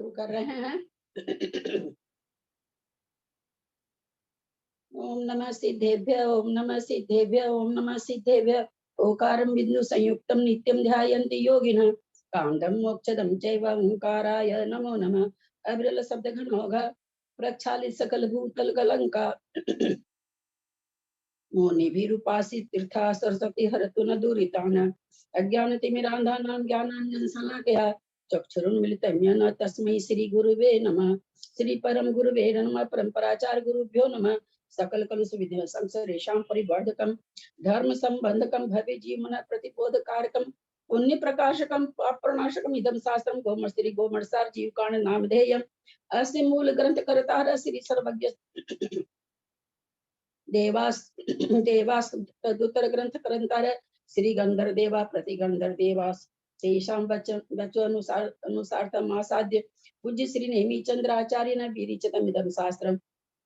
शुरू कर रहे हैं। ओम नमः सिद्धेभ्य ओम नमः सिद्धेभ्य ओम नमः सिद्धेभ्य। ओकारं बिंदु संयुक्तं नित्यं ध्यायन्ति योगिनः कांडं मोक्षदं चैव ओंकाराय नमो नमः। अविरल शब्द घनौघ प्रक्षालित सकल भूतल कलंका मुनिभिरुपासित तीर्था सरस्वती हरतु न दुरितान अज्ञानतिमिरान्धानां ज्ञानाञ्जन शलाकया चक्षुरुन्मिलितं येन तस्मै श्री गुरुवे नमः। श्री परम गुरुवे नमः। परम्पराचार्य गुरुभ्यो नमः। सकल कलुष विद्या संसरेषां परिवर्धकं धर्म संबंधकं भव्य जीवन प्रतिबोधकारकं पुण्य प्रकाशकं पापप्रणाशकं इदं शास्त्रं गोमर श्री गोमरसार जीवकांड नामधेयम्। अस्य मूल ग्रंथ करतार श्री सर्वज्ञ देवास देवास तदुत्तर ग्रंथ करंतार श्री गंधर देवा प्रति गंधर देवास तेषां वचन अनुसार तमासाद्य पूज्य श्री नेमी चंद्र आचार्य न विरिचितम् इदं शास्त्रम्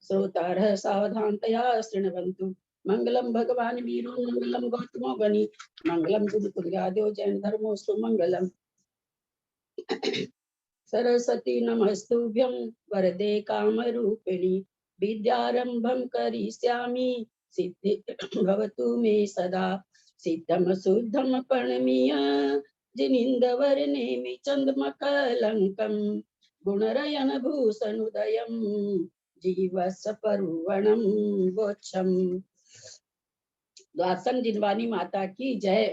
श्रोतारः सावधानतया शृण्वन्तु। मंगलम भगवान वीरो मंगलम गौतमो गणि मंगलम गुरुतुल्यादो जैन धर्मो सुमंगलम। सरस्वती नमस्तुभ्यं वरदे कामरूपिणि विद्यारंभं करिष्यामि सिद्धि भवतु मे सदा। सिद्धं शुद्धं प्रणमीय जिनिन्दवर्णेमि चन्द्रमकलङ्कं गुणरयन भूषणोदयं जीवसपरुवणं वोक्षम्। द्वासन जिनवानी माता की जय।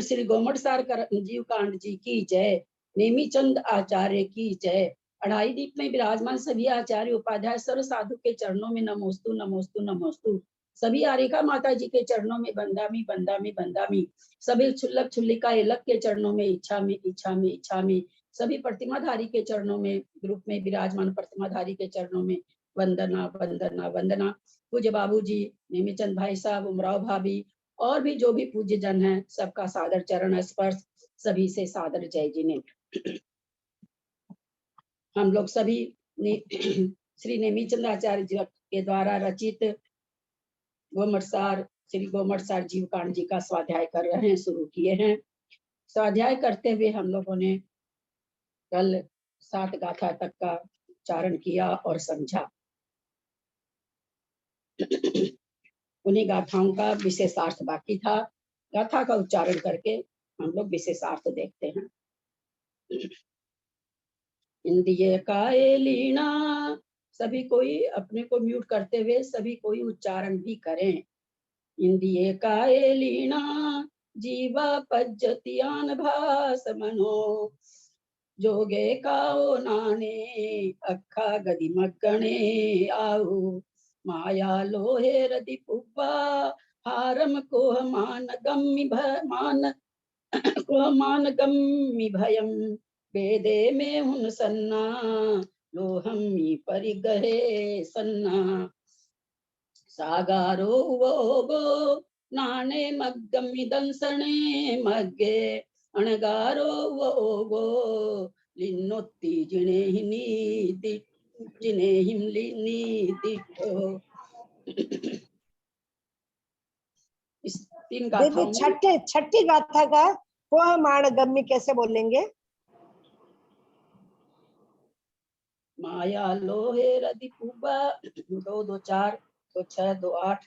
श्री गोमटसार जीव कांड जी की जय। नेमीचंद आचार्य की जय। अढ़ाई दीप में विराजमान सभी आचार्य उपाध्याय सर्व साधु के चरणों में नमोस्तु नमोस्तु नमोस्तु। सभी आरिका माता जी के चरणों में बंदामी बंदामी बंदामी। सभी क्षुल्लक क्षुल्लिका इलक के चरणों में इच्छा में इच्छा में इच्छा में। सभी प्रतिमाधारी के चरणों में ग्रुप में विराजमान प्रतिमाधारी के चरणों में वंदना वंदना वंदना। पूज्य बाबू जी, नेमीचंद भाई साहब, उमराव भाभी और भी जो भी पूज्य जन है सबका सादर चरण स्पर्श। सभी से सादर जय जी ने। हम लोग सभी श्री नेमीचंद आचार्य जी के द्वारा रचित गोमटसार श्री गोमटसार जीव कांड जी का स्वाध्याय कर रहे हैं, शुरू किए हैं। स्वाध्याय करते हुए हम लोगों ने कल 7 गाथा तक का उच्चारण किया और समझा। उन्हीं गाथाओं का विशेषार्थ बाकी था। गाथा का उच्चारण करके हम लोग विशेषार्थ देखते हैं। इंदिये काए लीना, सभी कोई अपने को म्यूट करते हुए सभी कोई उच्चारण भी करें। इंदिये काए लीना जीवा पज्जतियान भास मनो जोगे काओ नाने अखा गदि मगणे आऊ माया लोहे रदि पुब्बा हारम कोह मान गम्मि भयम वेदे में हुन सन्ना लोहम्मी परिगहे सन्ना सागारो वोगो नाने मग्गम्मि दंसने मग्गे अणगारो वोगो लिन्नोत्ति जिने हिमलिनी दिठो। इस 3 गाथाओं में छठी गाथा का कोह मान गम्मी कैसे बोलेंगे? माया लोहे रदि पुब्बा 2 2 4 2 6 2 8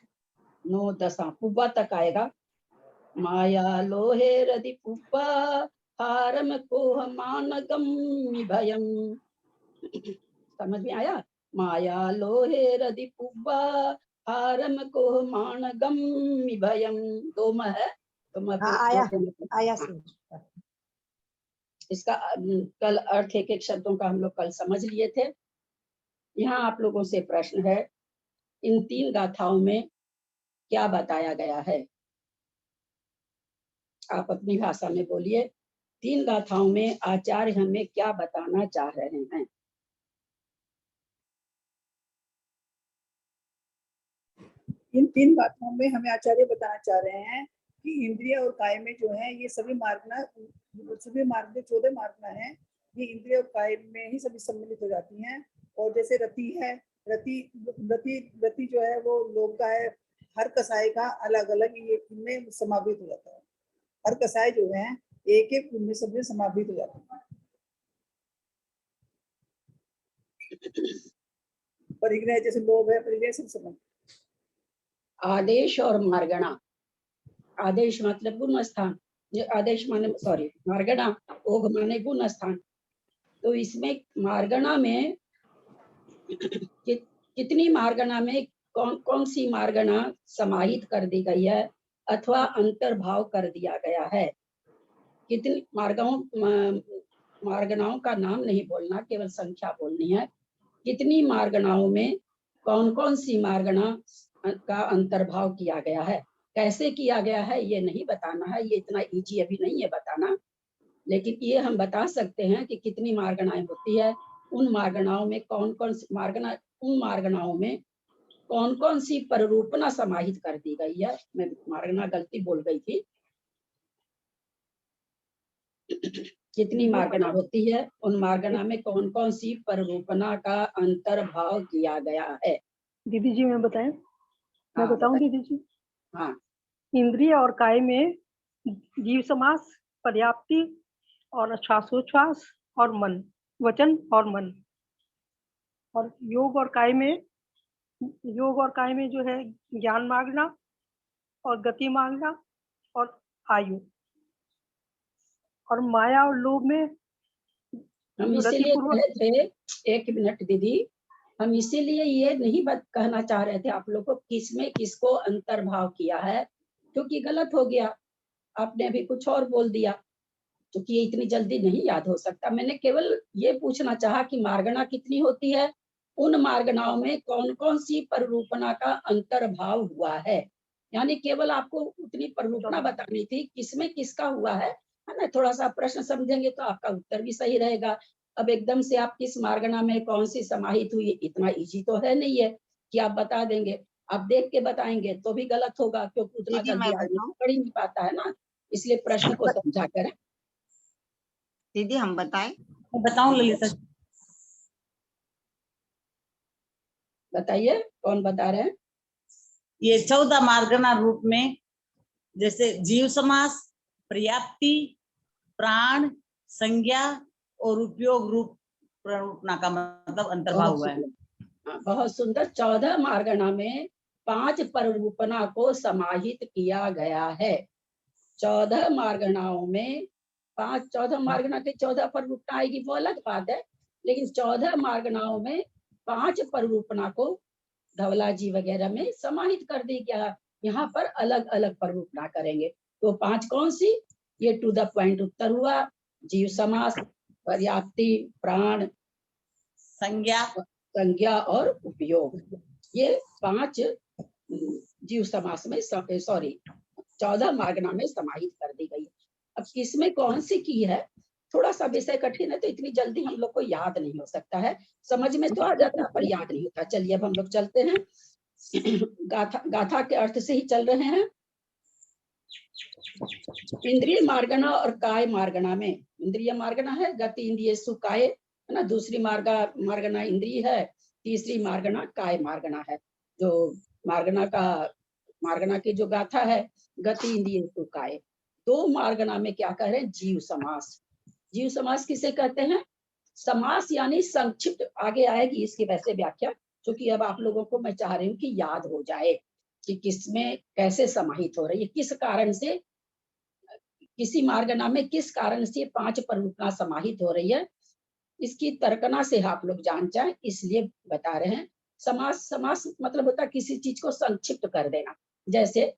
9 10 पुब्बा तक आएगा। माया लोहे रदि पुब्बा हारम कोह मान गम्मि भयम। समझ में आया? माया लोहे रदि पुब्बा हारम कोह मान गम्मि भयम। 2 में है तो मैं आया इसका कल अर्थ एक एक शब्दों का हम लोग कल समझ लिए थे। यहाँ आप लोगों से प्रश्न है, इन 3 गाथाओं में क्या बताया गया है? आप अपनी भाषा में बोलिए। 3 गाथाओं में आचार्य हमें क्या बताना चाह रहे हैं? इन 3 गाथाओं में हमें आचार्य बताना चाह रहे हैं कि इंद्रिय और काय में जो है ये सभी मार्गना 14 मार्गना है, ये इंद्रिय और काय में ही सभी सम्मिलित हो जाती हैं। और जैसे रति है, रति जो है वो लोक का है, हर कसाई का अलग अलग ये इनमें समावित हो जाता है। हर कसाई जो है एक एक उनमें सब में समावित हो जाता है। परिग्रह जैसे लोभ है, परिग्रह से संबंध। आदेश और मार्गणा। आदेश मतलब गुण स्थान, जो आदेश माने सॉरी मार्गणा, ओघ माने गुण स्थान। तो इसमें मार्गणा में कितनी मार्गणा में कौन कौन सी मार्गणा समाहित कर दी गई है अथवा अंतर्भाव कर दिया गया है। कितनी मार्गणाओं का नाम नहीं बोलना, केवल संख्या बोलनी है। कितनी मार्गणाओं में कौन कौन सी मार्गणा का अंतर्भाव किया गया है, कैसे किया गया है ये नहीं बताना है, ये इतना इजी अभी नहीं है बताना, लेकिन ये हम बता सकते हैं कि कितनी मार्गणाएं होती है, उन मार्गणाओं में कौन कौन सी मार्गणा, उन मार्गणाओं में कौन कौन सी पररूपना समाहित कर दी गई है। मैं मार्गणा गलती बोल गई थी। कितनी मार्गणा होती है, उन मार्गणा में कौन कौन सी पररूपना का अंतर्भाव किया गया है। दीदी जी मैं बताएं, मैं बताऊं दीदी जी। हाँ, इंद्रिय और काय में जीव समास, पर्याप्ति और श्वासोच्छ्वास और मन, वचन और मन। और योग और काय में जो है ज्ञान मांगना और गति मांगना और आयु। और माया और लोभ में हम इसीलिए कहे थे, एक मिनट दीदी, हम इसीलिए ये नहीं कहना चाह रहे थे आप लोग को किसमें किसको अंतर्भाव किया है, क्योंकि गलत हो गया, आपने अभी कुछ और बोल दिया, क्योंकि ये इतनी जल्दी नहीं याद हो सकता। मैंने केवल ये पूछना चाहा कि मार्गणा कितनी होती है, उन मार्गणाओं में कौन कौन सी पररूपना का अंतर्भाव हुआ है, यानी केवल आपको उतनी पररूपना बतानी थी, किसमें किसका हुआ है ना। थोड़ा सा प्रश्न समझेंगे तो आपका उत्तर भी सही रहेगा। अब एकदम से आप किस मार्गणा में कौन सी समाहित हुई, इतना इजी तो है नहीं है कि आप बता देंगे। आप देख के बताएंगे तो भी गलत होगा, क्योंकि उतना जल्दी आदमी पढ़ ही नहीं पाता है ना, इसलिए प्रश्न को समझा कर। दीदी हम बताएं? बताऊं ललिता? बताइए कौन बता रहे हैं। ये 14 मार्गणा रूप में जैसे जीव समास, पर्याप्ति, प्राण, संज्ञा और उपयोग रूप प्ररूपना का मतलब अंतर्भाव हुआ है। बहुत सुंदर। 14 मार्गणा में 5 पररूपना को समाहित किया गया है। 14 मार्गणाओं में 14 मार्गणा के 14 पररूपना आएगी वो अलग बात है, लेकिन 14 मार्गणाओं में 5 पररूपना को धवला जी वगैरह में समाहित कर दी गया। यहाँ पर अलग अलग पररूपना करेंगे, तो 5 कौन सी, ये टू द पॉइंट उत्तर हुआ। जीव समास, पर्याप्ति, प्राण, संज्ञा और उपयोग, ये 5 जीव समास में 14 मार्गणा में समाहित कर दी गई। अब किसमें कौन सी की है, थोड़ा सा विषय कठिन है तो इतनी जल्दी हम लोग को याद नहीं हो सकता है, समझ में तो आ जाता है पर याद नहीं होता। चलिए अब हम लोग चलते हैं, गाथा के अर्थ से ही चल रहे हैं। इंद्रिय मार्गणा और काय मार्गणा में, इंद्रिय मार्गणा है गति इंद्रिय सुकाय है ना, दूसरी मार्गणा इंद्रिय है, तीसरी मार्गणा काय मार्गणा है। जो मार्गणा की जो गाथा है गति इंद्रिय सुकाय, 2 मार्गणा में क्या कह रहे हैं, जीव समास। जीव समास किसे कहते हैं, समास यानी संक्षिप्त, आगे आएगी इसकी वैसे व्याख्या, क्योंकि अब आप लोगों को मैं चाह रही हूँ कि याद हो जाए कि किसमें कैसे समाहित हो रही है, किस कारण से, किसी मार्गणा में किस कारण से 5 पररूपना समाहित हो रही है, इसकी तर्कना से आप लोग जान जाए इसलिए बता रहे हैं। समास मतलब होता है किसी चीज को संक्षिप्त कर देना, जैसे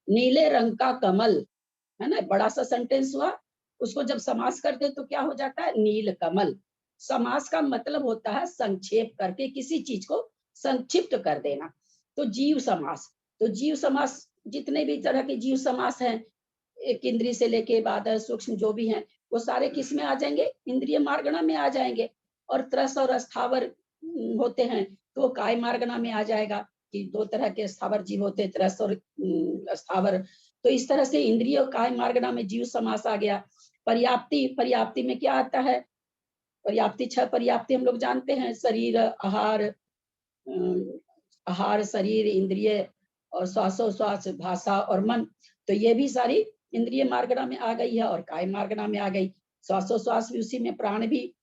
नीले रंग का कमल है ना, बड़ा सा सेंटेंस हुआ, उसको जब समास करते तो क्या हो जाता है, नील कमल। समास का मतलब होता है संक्षेप करके किसी चीज को संक्षिप्त कर देना। तो जीव समास जितने भी तरह के जीव समास हैं, एक इंद्रिय से लेके बादल सूक्ष्म जो भी हैं, वो सारे किस में आ जाएंगे, इंद्रिय मार्गणा में आ जाएंगे। और त्रस और स्थावर होते हैं तो काय मार्गणा में आ जाएगा, कि 2 तरह के स्थावर जीव होते हैं, त्रस और स्थावर। तो इस तरह से इंद्रिय और काय मार्गणा में जीव समास आ गया। पर्याप्ति में क्या आता है, पर्याप्ति 6 पर्याप्ति हम लोग जानते हैं, शरीर, आहार, शरीर, इंद्रिय और श्वासोश्वास, भाषा और मन। तो ये भी सारी इंद्रिय मार्गणा में आ गई है और काय मार्गणा में आ गई। श्वासोश्वास भी उसी में, प्राण भी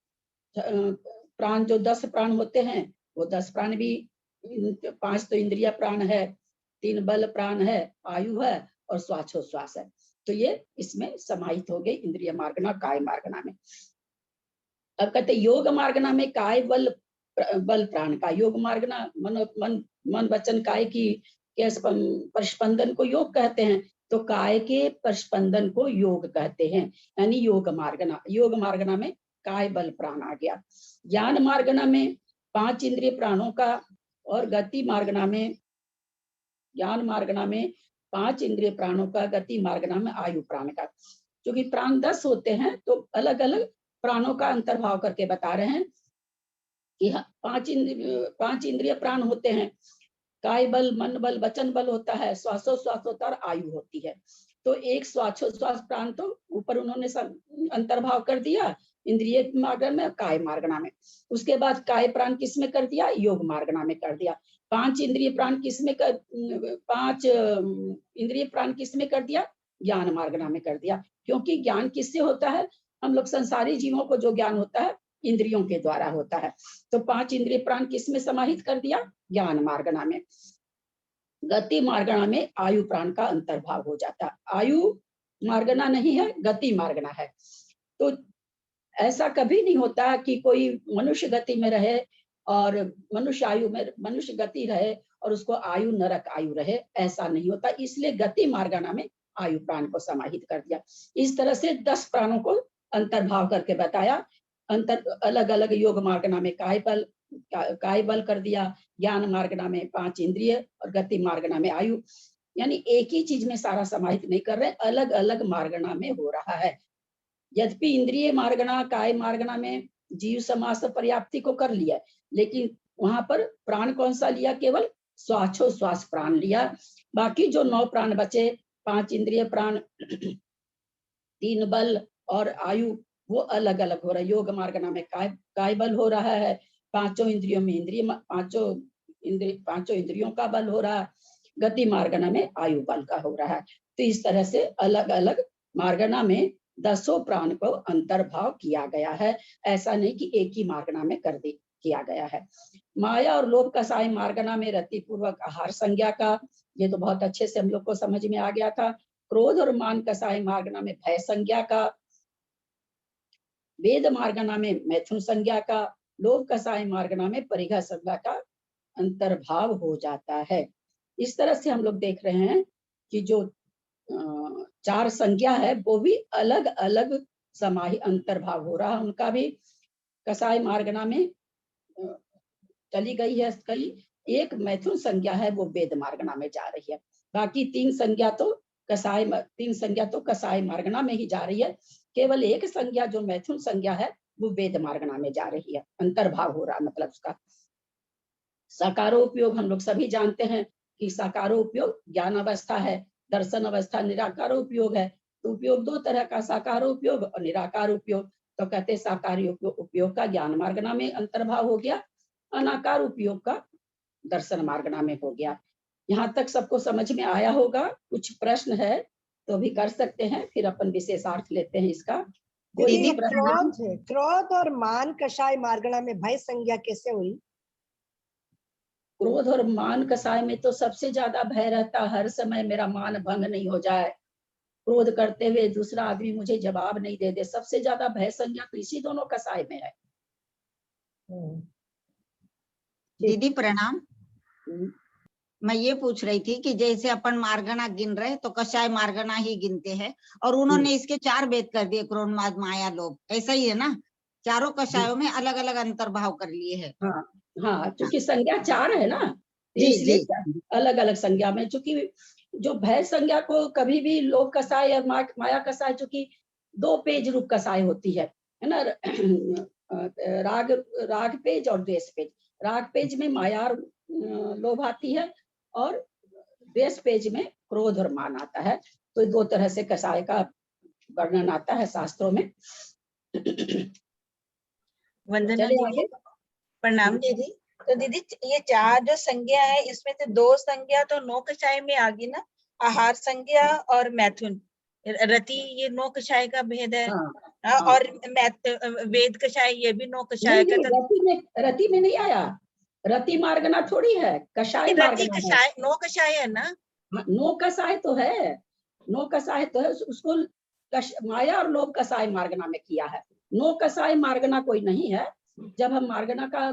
प्राण जो 10 प्राण होते हैं वो 10 प्राण भी 5 तो इंद्रिय प्राण है, 3 बल प्राण है, आयु है और श्वासोच्छ्वास है। तो ये इसमें समाहित हो गई इंद्रिय मार्गना काय मार्गना में। अब कहते योग मार्गना में काय बल प्राण का, योग मार्गना मन वचन काय की परिस्पंदन को योग कहते हैं, तो काय के परिस्पंदन को योग कहते हैं, यानी योग मार्गना में काय बल प्राण आ गया। ज्ञान मार्गना में 5 इंद्रिय प्राणों का और गति मार्गना में, ज्ञान मार्गना में 5 इंद्रिय प्राणों का, गति मार्गना में आयु प्राण का। क्योंकि प्राण 10 होते हैं तो अलग अलग प्राणों का अंतर्भाव करके बता रहे हैं कि 5 इंद्रिय प्राण होते हैं, काय बल, मन बल, वचन बल होता है, श्वासोच्छ्वास होता है और आयु होती है। तो एक श्वासोच्छ्वास प्राण तो ऊपर उन्होंने अंतर्भाव कर दिया इंद्रिय मार्गना में, काय मार्गना में। उसके बाद काय प्राण किस में कर दिया, योग मार्गना में कर दिया। 5 इंद्रिय प्राण किस में 5 इंद्रिय प्राण किस में कर दिया, ज्ञान मार्गना में कर दिया। क्योंकि ज्ञान किससे होता है, हम लोग संसारी जीवों को जो ज्ञान होता है इंद्रियों के द्वारा होता है। तो 5 इंद्रिय प्राण किस में समाहित कर दिया, ज्ञान मार्गना में। गति मार्गना में आयु प्राण का अंतर्भाव हो जाता है। आयु मार्गना नहीं है, गति मार्गना है। तो ऐसा कभी नहीं होता कि कोई मनुष्य गति में रहे और मनुष्य आयु में, मनुष्य गति रहे और उसको आयु नरक आयु रहे, ऐसा नहीं होता। इसलिए गति मार्गना में आयु प्राण को समाहित कर दिया। इस तरह से 10 प्राणों को अंतर्भाव करके बताया। अलग अलग योग मार्गना में काय बल कर दिया, ज्ञान मार्गना में 5 इंद्रिय और गति मार्गना में आयु। यानी एक ही चीज में सारा समाहित नहीं कर रहे, अलग अलग मार्गना में हो रहा है। यद्यपि इंद्रिय मार्गना काय मार्गना में जीव समास पर्याप्ति को कर लिया, लेकिन वहां पर प्राण कौन सा लिया, केवल श्वासोच्छ्वास प्राण लिया। बाकी जो 9 प्राण बचे, 5 इंद्रिय प्राण, 3 बल और आयु, वो अलग अलग हो रहा है। योग मार्गना में काय बल हो रहा है, 5 इंद्रियों में पांचों इंद्रियों का बल हो रहा है। गति मार्गना में आयु बल का हो रहा है। तो इस तरह से अलग अलग मार्गना में 10 प्राण को अंतर्भाव किया गया है। ऐसा नहीं कि एक ही मार्गना में किया गया है। माया और लोभ कसाय मार्गना में रति पूर्वक आहार संज्ञा का, ये तो बहुत अच्छे से हम लोग को समझ में आ गया था। क्रोध और मान कसाय मार्गना में भय संज्ञा का, वेद मार्गना में मैथुन संज्ञा का, लोभ कसाय मार्गना में परिघा संज्ञा का अंतर्भाव हो जाता है। इस तरह से हम लोग देख रहे हैं कि जो 4 संज्ञा है वो भी अलग अलग समाहित अंतर्भाव हो रहा है। उनका भी कसाय मार्गना में चली गई है कई, एक मैथुन संज्ञा है वो वेद मार्गना में जा रही है। बाकी 3 संज्ञा तो कसाय मार्गना में ही जा रही है। केवल एक संज्ञा जो मैथुन संज्ञा है वो वेद मार्गना में जा रही है, अंतर्भाव हो रहा, मतलब उसका। साकारोपयोग हम लोग सभी जानते हैं कि साकारोपयोग ज्ञान अवस्था है, दर्शन अवस्था निराकार उपयोग है। तो उपयोग 2 तरह का, साकार उपयोग और निराकार उपयोग। तो कहते साकार उपयोग का ज्ञान मार्गना में अंतर्भाव हो गया, अनाकार उपयोग का दर्शन मार्गना में हो गया। यहाँ तक सबको समझ में आया होगा। कुछ प्रश्न है तो भी कर सकते हैं, फिर अपन विशेषार्थ लेते हैं इसका। दीदी क्रोध और मान कषाय मार्गना में भय संज्ञा कैसे हुई? क्रोध और मान कसाय में तो सबसे ज्यादा भय रहता, हर समय मेरा मान भंग नहीं हो जाए, क्रोध करते हुए दूसरा आदमी मुझे जवाब नहीं दे दे। सबसे ज्यादा भय संज्ञा तो इसी दोनों कसाय में है। दीदी प्रणाम। मैं ये पूछ रही थी कि जैसे अपन मार्गना गिन रहे तो कषाय मार्गना ही गिनते हैं, और उन्होंने इसके 4 भेद कर दिए, क्रोध माद माया लोभ, ऐसा ही है ना? चारों कषायों में अलग अलग अंतर्भाव कर लिए है। हाँ हाँ, क्योंकि संज्ञा 4 है ना, जी, इसलिए अलग अलग संज्ञा में। चूंकि जो भय संज्ञा को कभी भी लोभ कसाय और माया कसाय, चूंकि 2 पेज रूप कसाय होती है ना, राग पेज और द्वेष पेज। राग पेज में माया और लोभ आती है और द्वेष पेज में क्रोध और मान आता है। तो 2 तरह से कसाय का वर्णन आता है शास्त्रों में। वंदना दीदी, प्रणाम दीदी। तो दीदी ये 4 जो संज्ञा है इसमें से 2 संज्ञा तो 9 कषाय में आ गई ना, आहार संज्ञा और मैथुन रति, ये 9 कषाय का भेद है। हाँ। और वेद कषाय ये भी नौ कषाय नहीं, का। रति में नहीं आया, रति मार्गना थोड़ी है, कषाय रति मार्गना है। कषाय नौ कषाय है ना। हाँ, नो कसाय तो है, नो कसाय तो है, उसको माया और लोभ कसाय मार्गना में किया है। नो कसाय मार्गना कोई नहीं है। जब हम मार्गना का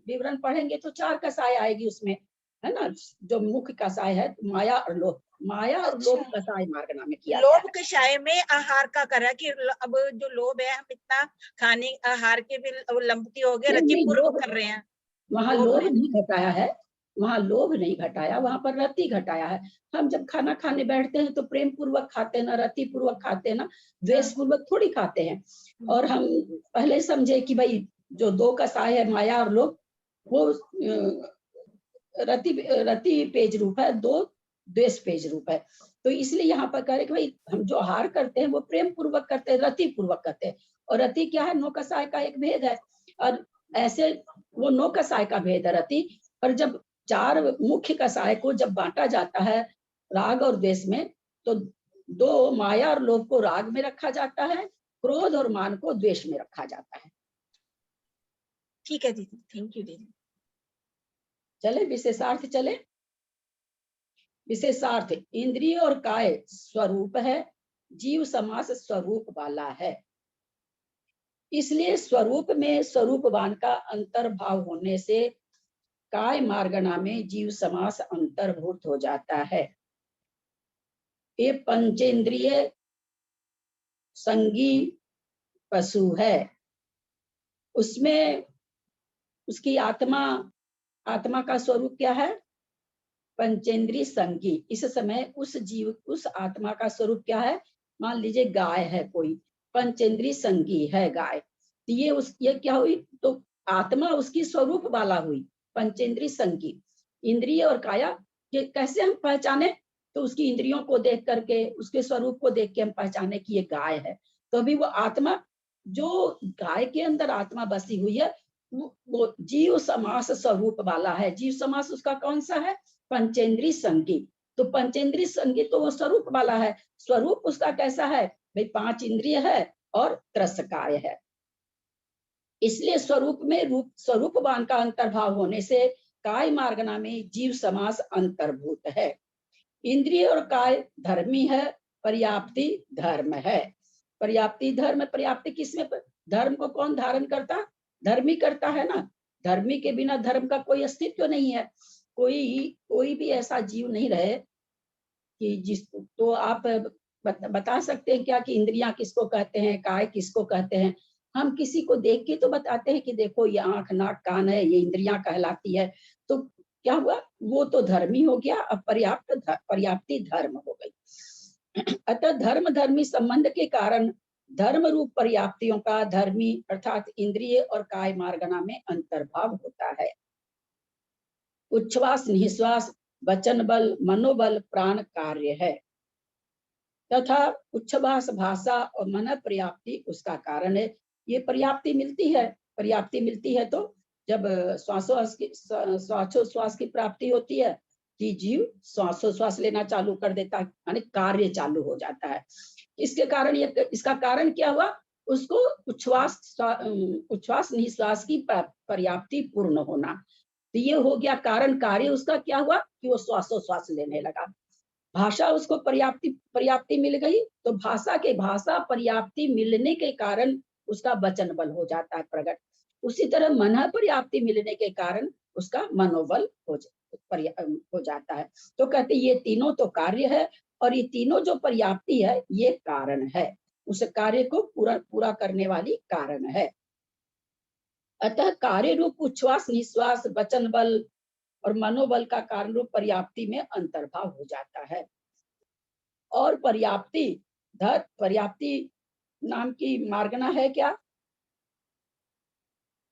विवरण पढ़ेंगे तो 4 कसाय आएगी उसमें, है ना। जो मुख्य कसाय है माया और लोभ, माया और लोभ अच्छा। कसाय मार्गना में किया गया लोभ है। कषाय में आहार का करा कि अब जो लोभ है हम इतना खाने आहार के भी लंपटी हो गए, नहीं, रति नहीं, पूर्व लोभ कर रहे हैं। वहां लोभ लोभ है। नहीं घटाया है, वहां लोभ नहीं घटाया, वहां पर रति घटाया है। हम जब खाना खाने बैठते हैं तो प्रेम पूर्वक खाते हैं ना, रति पूर्वक खाते हैं ना, द्वेष पूर्वक थोड़ी खाते हैं। और हम पहले समझे कि भाई जो 2 कसाय है माया और लोभ, वो रति पेज रूप है, 2 द्वेष पेज रूप है। तो इसलिए यहाँ पर कह रहे कि भाई हम जो आहार करते हैं वो प्रेम पूर्वक करते हैं, रति पूर्वक करते हैं। और रति क्या है, 9 कसाय का एक भेद है। और ऐसे वो 9 कसाय का भेद है रति। पर जब 4 मुख्य कसाय को जब बांटा जाता है राग और द्वेष में, तो 2 माया और लोभ को राग में रखा जाता है, क्रोध और मान को द्वेष में रखा जाता है। ठीक है दीदी, थैंक यू दीदी। चले विशेषार्थ चले। विशेषार्थ, इंद्रिय और काय स्वरूप है, जीव समास स्वरूप वाला है। इसलिए स्वरूप में स्वरूपवान का अंतर्भाव होने से काय मार्गणा में जीव समास अंतर्भूत हो जाता है। ये पंचेंद्रिय संगी पशु है, उसमें उसकी आत्मा का स्वरूप क्या है, पंचेंद्रिय संगी। इस समय उस जीव, उस आत्मा का स्वरूप क्या है, मान लीजिए गाय है कोई, पंचेंद्रिय संगी है गाय, तो ये क्या हुई, तो आत्मा उसकी स्वरूप वाला हुई, पंचेंद्रिय संगी। इंद्रिय और काया ये कैसे हम पहचाने, तो उसकी इंद्रियों को देख करके, उसके स्वरूप को देख के हम पहचाने कि ये गाय है। तो अभी वो आत्मा, जो गाय के अंदर आत्मा बसी हुई है, वो जीव समास स्वरूप वाला है। जीव समास उसका कौन सा है, पंचेंद्रिय संगी। तो पंचेंद्रिय संगी तो वो स्वरूप वाला है। स्वरूप उसका कैसा है भाई, 5 इंद्रिय है और त्रसकाय है। इसलिए स्वरूप में स्वरूपवान का अंतर्भाव होने से काय मार्गना में जीव समास अंतर्भूत है। इंद्रिय और काय धर्मी है, पर्याप्ति धर्म है। पर्याप्ति धर्म, पर्याप्ति किसमें, धर्म को कौन धारण करता, धर्मी करता है ना। धर्मी के बिना धर्म का कोई अस्तित्व नहीं है। कोई भी ऐसा जीव नहीं रहे कि जिस, तो आप बता सकते हैं क्या कि इंद्रियां किसको कहते हैं, काय किसको कहते हैं। हम किसी को देख के तो बताते हैं कि देखो ये आंख नाक कान है, ये इंद्रियां कहलाती है। तो क्या हुआ, वो तो धर्मी हो गया, अब पर्याप्ति धर्म हो गई। अतः धर्म धर्मी संबंध के कारण धर्म रूप पर्याप्तियों का धर्मी अर्थात इंद्रिय और काय मार्गना में अंतर्भाव होता है। उच्छ्वास निश्वास वचन बल मनोबल प्राण कार्य है, तथा उच्छ्वास भाषा और मन पर्याप्ति उसका कारण है। ये पर्याप्ति मिलती है तो जब श्वासोश्वास की प्राप्ति होती है कि जीव श्वासोश्वास लेना चालू कर देता है, यानी कार्य चालू हो जाता है। इसके कारण इसका कारण क्या हुआ, उसको उच्छ्वास निश्वास की पर्याप्ति पूर्ण होना। तो ये हो गया कारण। कार्य उसका क्या हुआ कि वो श्वासोश्वास लेने लगा। भाषा उसको पर्याप्ति मिल गई, तो भाषा पर्याप्ति मिलने के कारण उसका वचन बल हो जाता है प्रकट। उसी तरह मन पर्याप्ति मिलने के कारण उसका मनोबल हो जाता है। तो कहते ये तीनों तो कार्य है और ये तीनों जो पर्याप्ति है ये कारण है, उस कार्य को पूरा करने वाली कारण है। अतः कार्य रूप उच्छ्वास निश्वास वचन बल और मनोबल का कारण रूप पर्याप्ति में अंतर्भाव हो जाता है। और पर्याप्ति नाम की मार्गना है क्या,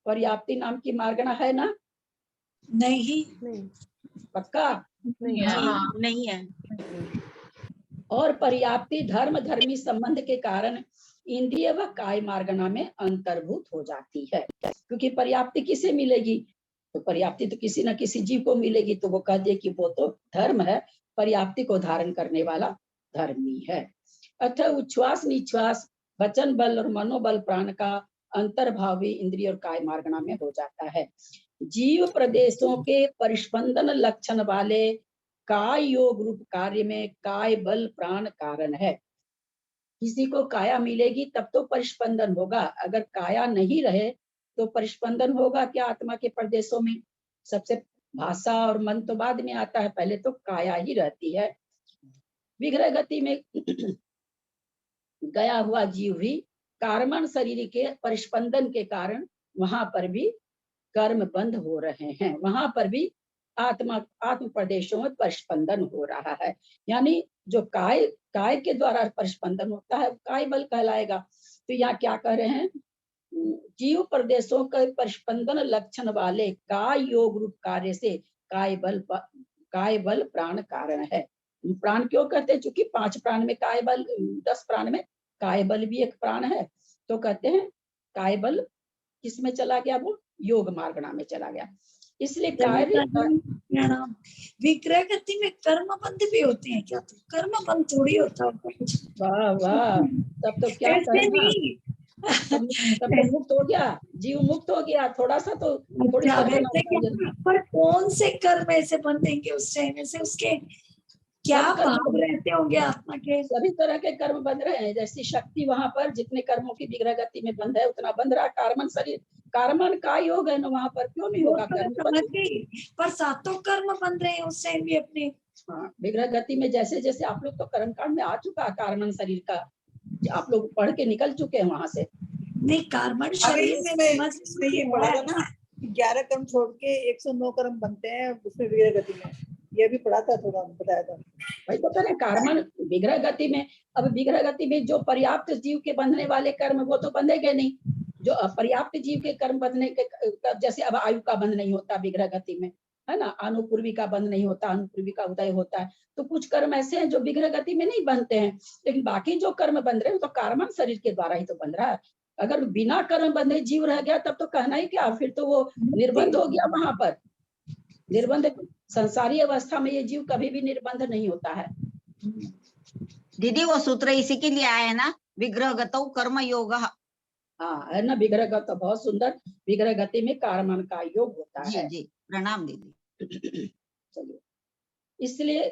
पर्याप्ति नाम की मार्गना है ना, नहीं पक्का नहीं है। और पर्याप्ति धर्म धर्मी संबंध के कारण इंद्रिय व काय मार्गना में अंतर्भूत हो जाती है। क्योंकि पर्याप्ति किसे मिलेगी, तो पर्याप्ति तो किसी न किसी जीव को मिलेगी, तो वो कह दे कि वो तो धर्म है, पर्याप्ति को धारण करने वाला धर्मी है। अतः उच्छ्वास निश्वास वचन बल और मनोबल प्राण का अंतर्भाव भी इंद्रिय और काय मार्गणा में हो जाता है। जीव प्रदेशों के परिस्पंदन लक्षण वाले काय योग रूप कार्य में काय बल प्राण कारण है। किसी को काया मिलेगी तब तो परिस्पंदन होगा, अगर काया नहीं रहे तो परिस्पंदन होगा क्या आत्मा के प्रदेशों में? सबसे भाषा और मन तो बाद में आता है, पहले तो काया ही रहती है। विग्रह गति में गया हुआ जीव भी कार्मण शरीर के परिस्पंदन के कारण वहां पर भी कर्म बंद हो रहे हैं, वहां पर भी आत्म प्रदेशों में परिस्पंदन हो रहा है। यानी जो काय के द्वारा परिस्पंदन होता है काय बल कहलाएगा। तो यहाँ क्या कह रहे हैं, जीव प्रदेशों के परिस्पंदन लक्षण वाले काय योग रूप कार्य से काय बल प्राण कारण है। प्राण क्यों कहते हैं? क्योंकि 5 प्राण में काय बल, 10 प्राण में काय बल भी एक प्राण है। तो कहते हैं काय बल किसमें चला गया? वो योग मार्गणा में चला गया। इसलिए कार्य प्रणाम। विग्रह गति में कर्म बंध भी होते हैं क्या? तो कर्म बंध थोड़ी होता है। वाह वाह, तब तो क्या ऐसे करना, नहीं। तब तो मुक्त हो गया, जीव मुक्त हो गया। थोड़ा सा तो थोड़ी अच्छा, सोचना वैसे क्या? चाहिए। पर कौन से कर्म ऐसे बंधेंगे उस टाइम से? उसके क्या सब कर्म भाव रहते होंगे आत्मा के? सभी तरह के कर्म बंध रहे हैं। जैसी शक्ति वहां पर जितने कर्मों की विग्रह गति में बंध है उतना बंध रहा। कार्मन शरीर, कार्मन का योग है ना वहां पर, क्यों नहीं वो होगा तो मैं कर्म समझ बंध? गई, पर सातों कर्म बंध रहे हैं उस टाइम भी अपने। हाँ, विग्रह गति में जैसे जैसे आप लोग तो कर्म कांड में आ चुका है कार्मन शरीर का, आप लोग पढ़ के निकल चुके हैं वहां से। नहीं, कार्बन अभी शरीर इसमें ये पढ़ा था ना, 11 कर्म छोड़ के 109 कर्म बनते हैं उसमें विग्रह गति में, ये भी पढ़ा था, थोड़ा बताया था भाई तो करें कार्बन विग्रह गति में। अब विग्रह गति में जो पर्याप्त जीव के बंधने वाले कर्म वो तो बंधेंगे नहीं। जो अपर्याप्त जीव के कर्म बंधने के, जैसे अब आयु का बंध नहीं होता विग्रह गति में, है ना, अनुपूर्वी का बंध नहीं होता, अनुपूर्वी का उदय होता है। तो कुछ कर्म ऐसे हैं जो विग्रह गति में नहीं बनते हैं, लेकिन बाकी जो कर्म बंध रहे हैं तो कार्बन शरीर के द्वारा ही तो बंध रहा है। अगर बिना कर्म बंधे जीव रह गया तब तो कहना ही क्या, फिर तो वो निर्बंध हो गया वहां पर। निर्बंध संसारी अवस्था में ये जीव कभी भी निर्बंध नहीं होता है। दीदी वो सूत्र इसी के लिए आया है ना, विग्रह गतौ कर्म योग। हाँ है ना, विग्रह गत बहुत सुंदर। विग्रह गति में कार्मन का योग होता जी है। जी प्रणाम दीदी। चलिए, इसलिए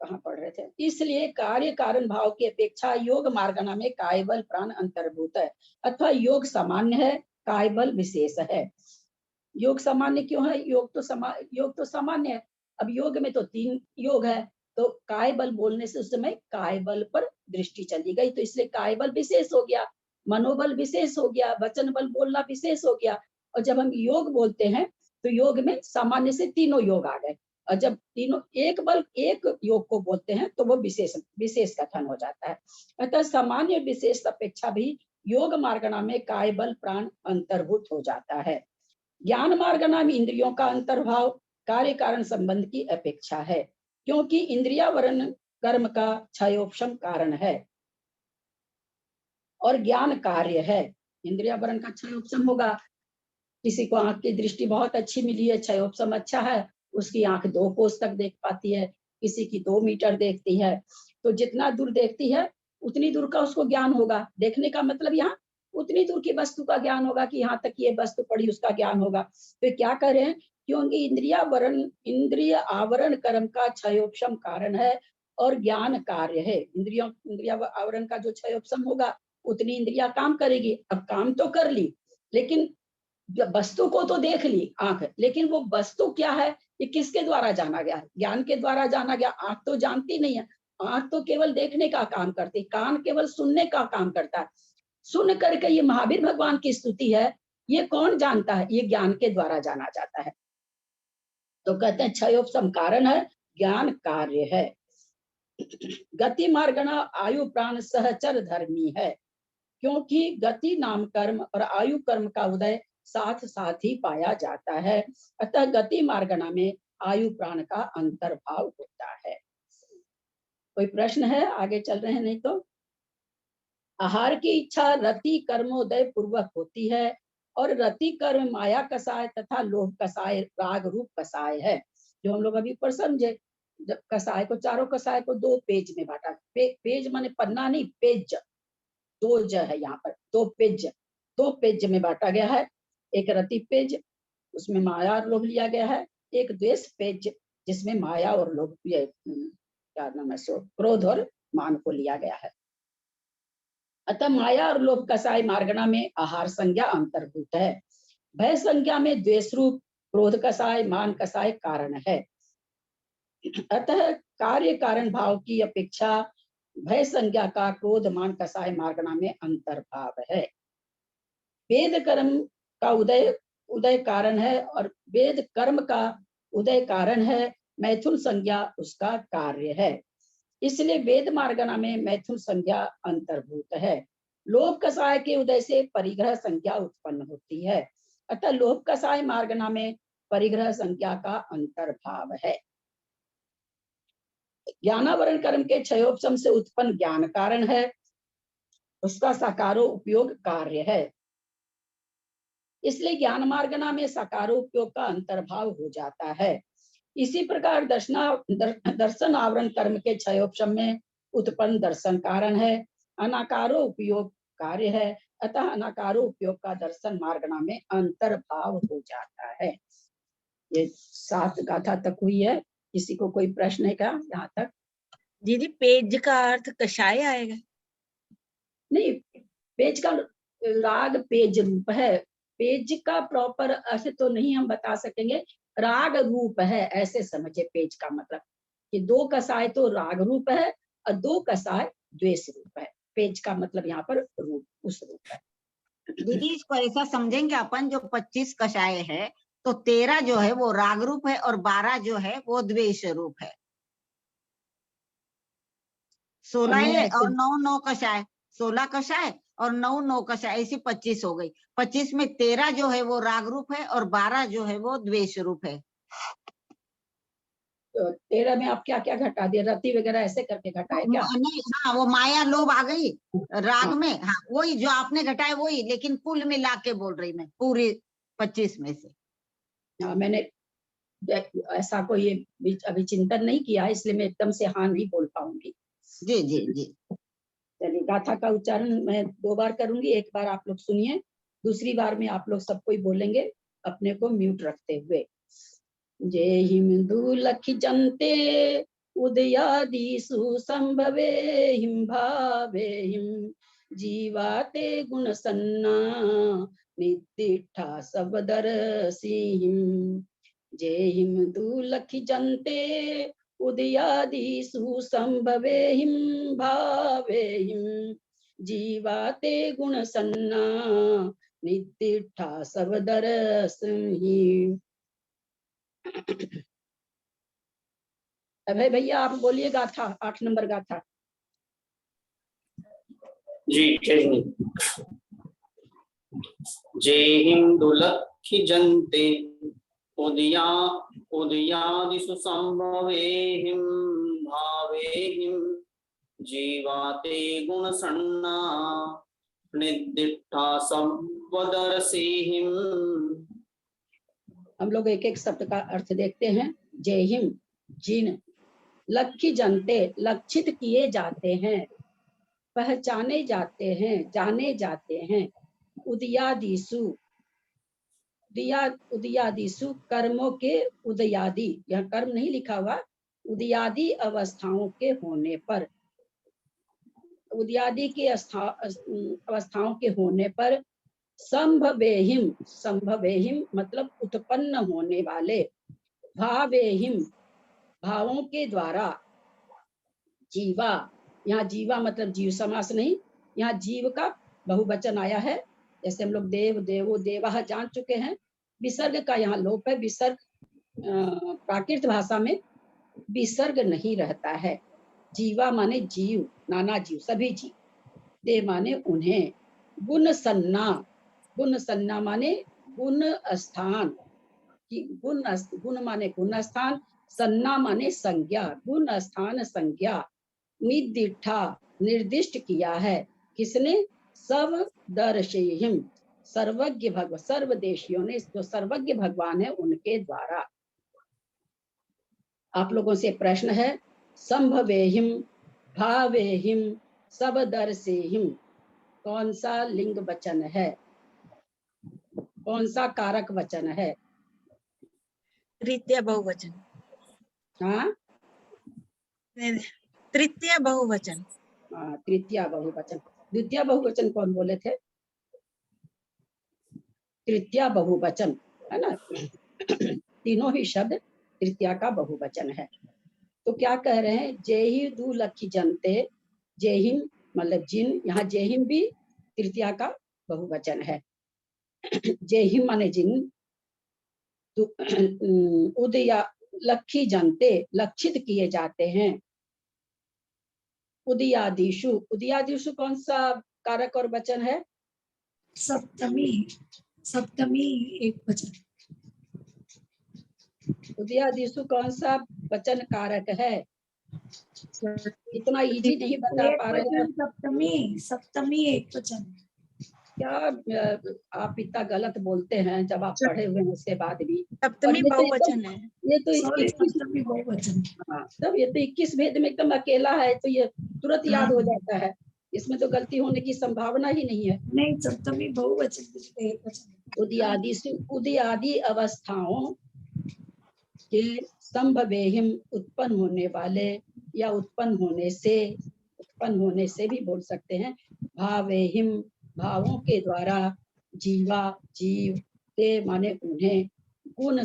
कहाँ पढ़ रहे थे, इसलिए कार्य कारण भाव की अपेक्षा योग मार्गणा में काय बल प्राण अंतर्भूत है, अथवा योग सामान्य है, काय बल विशेष है। योग सामान्य क्यों है? योग तो सामान्य है। अब योग में तो 3 योग है, तो काय बल बोलने से उस समय काय बल पर दृष्टि चली गई, तो इसलिए काय बल विशेष हो गया, मनोबल विशेष हो गया, वचन बल बोलना विशेष हो गया। और जब हम योग बोलते हैं तो योग में सामान्य से तीनों योग आ गए, और जब तीनों एक बल एक योग को बोलते हैं तो वो विशेष कथन हो जाता है। अतः सामान्य विशेष अपेक्षा भी योग मार्गणा में काय बल प्राण अंतर्भूत हो जाता है। ज्ञान मार्गणा में इंद्रियों का अंतर्भाव कार्य कारण संबंध की अपेक्षा है, क्योंकि इंद्रियावरण कर्म का क्षयोपशम कारण है और ज्ञान कार्य है। इंद्रियावरण का क्षयोपशम होगा। किसी को आंख की दृष्टि बहुत अच्छी मिली है, क्षयोपशम अच्छा है, उसकी आंख 2 कोस तक देख पाती है, किसी की 2 मीटर देखती है। तो जितना दूर देखती है उतनी दूर का उसको ज्ञान होगा। देखने का मतलब यहाँ उतनी दूर की वस्तु का ज्ञान होगा कि यहाँ तक ये वस्तु पड़ी, उसका ज्ञान होगा। तो क्या कर रहे हैं, क्योंकि इंद्रिय आवरण कर्म का क्षयोपशम कारण है और ज्ञान कार्य है। इंद्रिया आवरण का जो क्षयोपशम होगा उतनी इंद्रिया काम करेगी। अब काम तो कर ली, लेकिन वस्तु को तो देख ली आंख, लेकिन वो वस्तु क्या है ये किसके द्वारा जाना गया? ज्ञान के द्वारा जाना गया। आंख तो जानती नहीं है, आंख तो केवल देखने का काम करती, कान केवल सुनने का काम करता है। सुन करके ये महावीर भगवान की स्तुति है, ये कौन जानता है? ये ज्ञान के द्वारा जाना जाता है। तो कहते हैं क्षयोपशम कारण है, ज्ञान कार्य है। गति मार्गणा आयु प्राण सहचर धर्मी है, क्योंकि गति नाम कर्म और आयु कर्म का उदय साथ साथ ही पाया जाता है। अतः गति मार्गणा में आयु प्राण का अंतर्भाव होता है। कोई प्रश्न है? आगे चल रहे हैं, नहीं तो। आहार की इच्छा रति कर्मोदय पूर्वक होती है और रति कर्म माया कसाय तथा लोभ कसाय राग रूप कसाय है, जो हम लोग अभी ऊपर समझे। कसाय को, चारों कसाय को 2 पेज में बांटा। पेज माने पन्ना नहीं, पेज। दो ज है यहाँ पर, दो पेज में बांटा गया है। एक रति पेज, उसमें माया और लोभ लिया गया है। एक द्वेष पेज, जिसमें माया और लोभ, क्या नाम है सो, क्रोध और मान को लिया गया है। अतः माया और लोभ कसाय मार्गणा में आहार संज्ञा अंतर्भूत है। भय संज्ञा में द्वेष रूप, क्रोध कसाय, मान कसाय कारण है। अतः कार्य कारण भाव की अपेक्षा भय संज्ञा का क्रोध मान कसाय मार्गणा में अंतर्भाव है। वेद कर्म का उदय कारण है और वेद कर्म का उदय कारण है, मैथुन संज्ञा उसका कार्य है। इसलिए वेद मार्गणा में मैथुन संज्ञा अंतर्भूत है। लोभ कसाय के उदय से परिग्रह संज्ञा उत्पन्न होती है। अतः लोभ कसाय मार्गणा में परिग्रह संज्ञा का अंतर्भाव है। ज्ञानावरण कर्म के क्षयोपशम से उत्पन्न ज्ञान कारण है, उसका साकारो उपयोग कार्य है। इसलिए ज्ञान मार्गणा में साकारो उपयोग का अंतर्भाव हो जाता है। इसी प्रकार दर्शन आवरण कर्म के क्षयोपशम में उत्पन्न दर्शन कारण है, अनाकारो उपयोग कार्य है। अतः अनाकारो उपयोग का दर्शन मार्गणा में अंतर्भाव हो जाता है। ये 7 गाथा तक हुई है। किसी को कोई प्रश्न है क्या यहाँ तक? दीदी पेज का अर्थ कषाय आएगा? नहीं, पेज का राग पेज रूप है। पेज का प्रॉपर ऐसे तो नहीं हम बता सकेंगे, राग रूप है ऐसे समझे। पेज का मतलब कि 2 कसाय तो राग रूप है और 2 कसाय द्वेष रूप है। पेज का मतलब यहाँ पर रूप, उस रूप है। दीदी इसको ऐसा समझेंगे अपन, जो 25 कषाय है तो 13 जो है वो राग रूप है और 12 जो है वो द्वेष रूप है। 16 और 9 कषाय, 16 कषाय और 9 कषाय, ऐसी 25 हो गई। 25 में 13 जो है वो राग रूप है और 12 जो है वो द्वेष रूप है। तो 13 में आप क्या क्या घटा दिए? रति वगैरह ऐसे करके घटाए क्या? नहीं, हाँ वो माया लोभ आ गई राग हाँ। में। हाँ वही जो आपने घटाया वही, लेकिन कुल मिला के बोल रही मैं, पूरी 25 में से। हाँ, मैंने ऐसा कोई अभी चिंतन नहीं किया, इसलिए मैं एकदम से हाँ नहीं बोल पाऊंगी। जी जी जी। चलिए, गाथा का उच्चारण मैं 2 बार करूंगी, एक बार आप लोग सुनिए, दूसरी बार में आप लोग सब कोई बोलेंगे अपने को म्यूट रखते हुए। जय हिंदू लखी जनते उदयादिषु संभवे हिम भावे हिम जीवाते गुण सन्ना नितिष्ठा सबदर्शी हिम। जय हिंदू लखी जनते उदयादिषु संभवे हिम भावे हिम जीवाते गुण सन्ना नितिष्ठा सबदर्शी। अभय भैया आप बोलिए गाथा, 8 नंबर गाथा। जी जय हिंद। जय हिंदु लखी जनते उदयादिषु संभवे हिम भावे हिम जीवाते गुण सन्ना निदिष्ठा संवदर्शी हिम। हम लोग एक एक शब्द का अर्थ देखते हैं। जय हिम, जिन, लखी जनते, लक्षित किए जाते हैं, पहचाने जाते हैं, जाने जाते हैं। उदयादिषु, उदयादिषु कर्मों के उदयादि, यह कर्म नहीं लिखा हुआ, उदयादि अवस्थाओं के होने पर, उदयादि के अवस्थाओं के होने पर संभवेहिम, संभवेहिम मतलब उत्पन्न होने वाले, भावेहिम भावों के द्वारा, जीवा, यहाँ जीवा मतलब जीव समास नहीं, यहाँ जीव का बहुवचन आया है। जैसे हम लोग देव, देवो, देवाः जान चुके हैं, विसर्ग का यहाँ लोप है। विसर्ग प्राकृत भाषा में विसर्ग नहीं रहता है। जीवा माने जीव, नाना जीव, सभी जीव। देव माने उन्हें। गुण सन्ना, गुण सन्ना माने गुण स्थान, गुण माने गुण स्थान, सन्ना माने संज्ञा, गुण स्थान संज्ञा। निदिष्ठा निर्दिष्ट किया है, किसने? सब दर्शेहिम, सर्वज्ञ भगवान, सर्वदेशियों ने, जो सर्वज्ञ भगवान है उनके द्वारा। आप लोगों से प्रश्न है, संभवेहिम, भावेहिम, सबदर्शेहिम, कौन सा लिंग वचन है, कौन सा कारक वचन है? तृतीय बहुवचन। हाँ तृतीय बहुवचन। हाँ, तृतीय बहुवचन। द्वितीय बहुवचन कौन बोले थे? तृतीय बहुवचन है ना। तीनों ही शब्द तृतीया का बहुवचन है। तो क्या कह रहे हैं? जेहि दू लखी जनते, जेहिम मतलब जिन, यहाँ जेहिम भी तृतीया का बहुवचन है। जेहिम माने जिन, उदया लखी जनते लक्षित किए जाते हैं। उदयादिशु, उदयादिशु कौन सा कारक और वचन है? सप्तमी, सप्तमी एक वचन। उदयादिशु कौन सा वचन कारक है? इतना इजी नहीं बता एक पा रहे वचन हैं सप्तमी, सप्तमी एक वचन। क्या? आप इतना गलत बोलते हैं जब आप पढ़े हुए हैं उसके बाद भी। और सप्तमी ये तो बहुवचन है। ये तो सॉरी, 21, सप्तमी बहुवचन। हाँ तब ये तो 21 भेद में एकदम अकेला है, तो ये तुरंत याद हो जाता है। इसमें तो गलती होने की संभावना ही नहीं है। नहीं, सप्तमी बहुवचन एक वचन। उदयादि से उदयादि अवस्थाओं के संभवेहिम, उत्पन्न होने वाले या उत्पन्न होने से भी बोल सकते हैं। भावेहिम, भावों के द्वारा, जीवा जीव, ते माने उन्हें, गुण